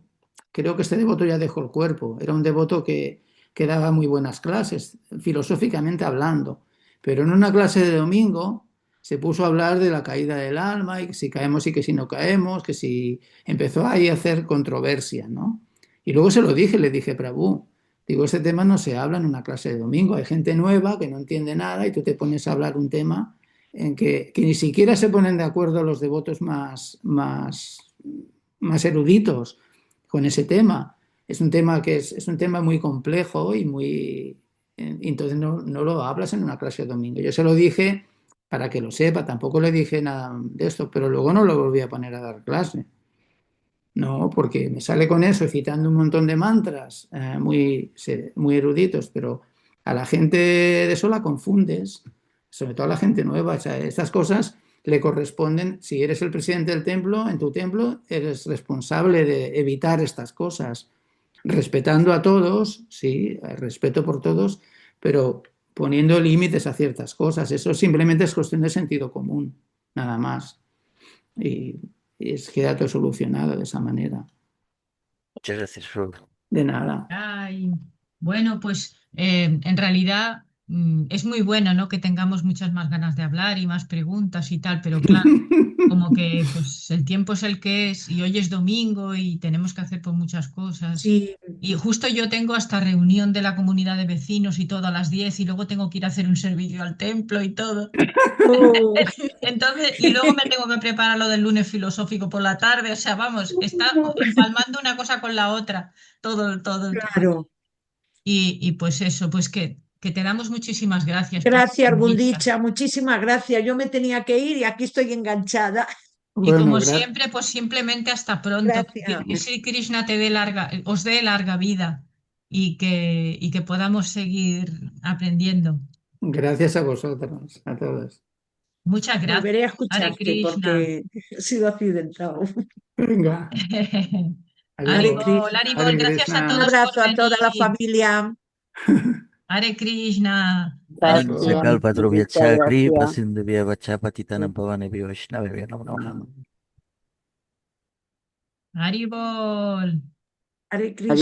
Speaker 2: creo que este devoto ya dejó el cuerpo, era un devoto que que daba muy buenas clases, filosóficamente hablando. Pero en una clase de domingo se puso a hablar de la caída del alma y que si caemos y que si no caemos, que si empezó ahí a hacer controversia, ¿no? Y luego se lo dije, le dije, Prabhu, digo, ese tema no se habla en una clase de domingo, hay gente nueva que no entiende nada y tú te pones a hablar un tema en que ni siquiera se ponen de acuerdo los devotos más eruditos con ese tema. Es un tema que es un tema muy complejo y muy... Entonces no lo hablas en una clase de domingo. Yo se lo dije para que lo sepa, tampoco le dije nada de esto, pero luego no lo volví a poner a dar clase. No, porque me sale con eso, citando un montón de mantras muy eruditos, pero a la gente de eso la confundes, sobre todo a la gente nueva. O sea, estas cosas le corresponden, si eres el presidente del templo, en tu templo, eres responsable de evitar estas cosas, respetando a todos, sí, respeto por todos, pero poniendo límites a ciertas cosas. Eso simplemente es cuestión de sentido común, nada más. Y queda todo solucionado de esa manera.
Speaker 5: Muchas gracias, Raúl.
Speaker 2: De nada.
Speaker 1: Ay, bueno, pues en realidad es muy bueno, ¿no? Que tengamos muchas más ganas de hablar y más preguntas y tal, pero claro, como que pues el tiempo es el que es y hoy es domingo y tenemos que hacer pues muchas cosas.
Speaker 3: Sí,
Speaker 1: Y justo yo tengo hasta reunión de la comunidad de vecinos y todo a las 10 y luego tengo que ir a hacer un servicio al templo y todo.
Speaker 3: oh,
Speaker 1: Entonces, y luego me tengo que preparar lo del lunes filosófico por la tarde. O sea, vamos, está empalmando una cosa con la otra todo el tiempo.
Speaker 3: claro.
Speaker 1: Y pues eso, pues que te damos muchísimas gracias por tu
Speaker 3: Gracias,
Speaker 1: visita.
Speaker 3: Gundicha, muchísimas gracias. Yo me tenía que ir y aquí estoy enganchada.
Speaker 1: Y
Speaker 2: Bueno,
Speaker 1: como siempre, pues simplemente hasta pronto.
Speaker 3: Gracias.
Speaker 1: Que Sri Krishna te dé os dé larga vida y que podamos seguir aprendiendo.
Speaker 2: gracias a vosotros, a todos.
Speaker 1: Muchas gracias.
Speaker 3: Volveré a
Speaker 1: Hare
Speaker 3: escucharte
Speaker 1: Krishna.
Speaker 3: porque he sido accidentado.
Speaker 2: Venga,
Speaker 3: Hare
Speaker 2: adiós.
Speaker 1: Haribol,
Speaker 3: Krishna.
Speaker 1: Haribol,
Speaker 2: Hare
Speaker 1: gracias a
Speaker 3: Un
Speaker 2: Krishna.
Speaker 1: todos por
Speaker 3: abrazo a toda la
Speaker 1: venir.
Speaker 3: familia.
Speaker 1: Hare Krishna.
Speaker 5: Namo
Speaker 6: Gracias.
Speaker 1: Haribol.
Speaker 5: Kalpadrubhyacha
Speaker 6: Muchas
Speaker 5: Kripa
Speaker 6: gracias.
Speaker 5: Sindhuvya Vachapatitanam Pavanebhyo Vaishnavebhyo Namo Namo.
Speaker 1: Haribol.
Speaker 3: Hare Krishna.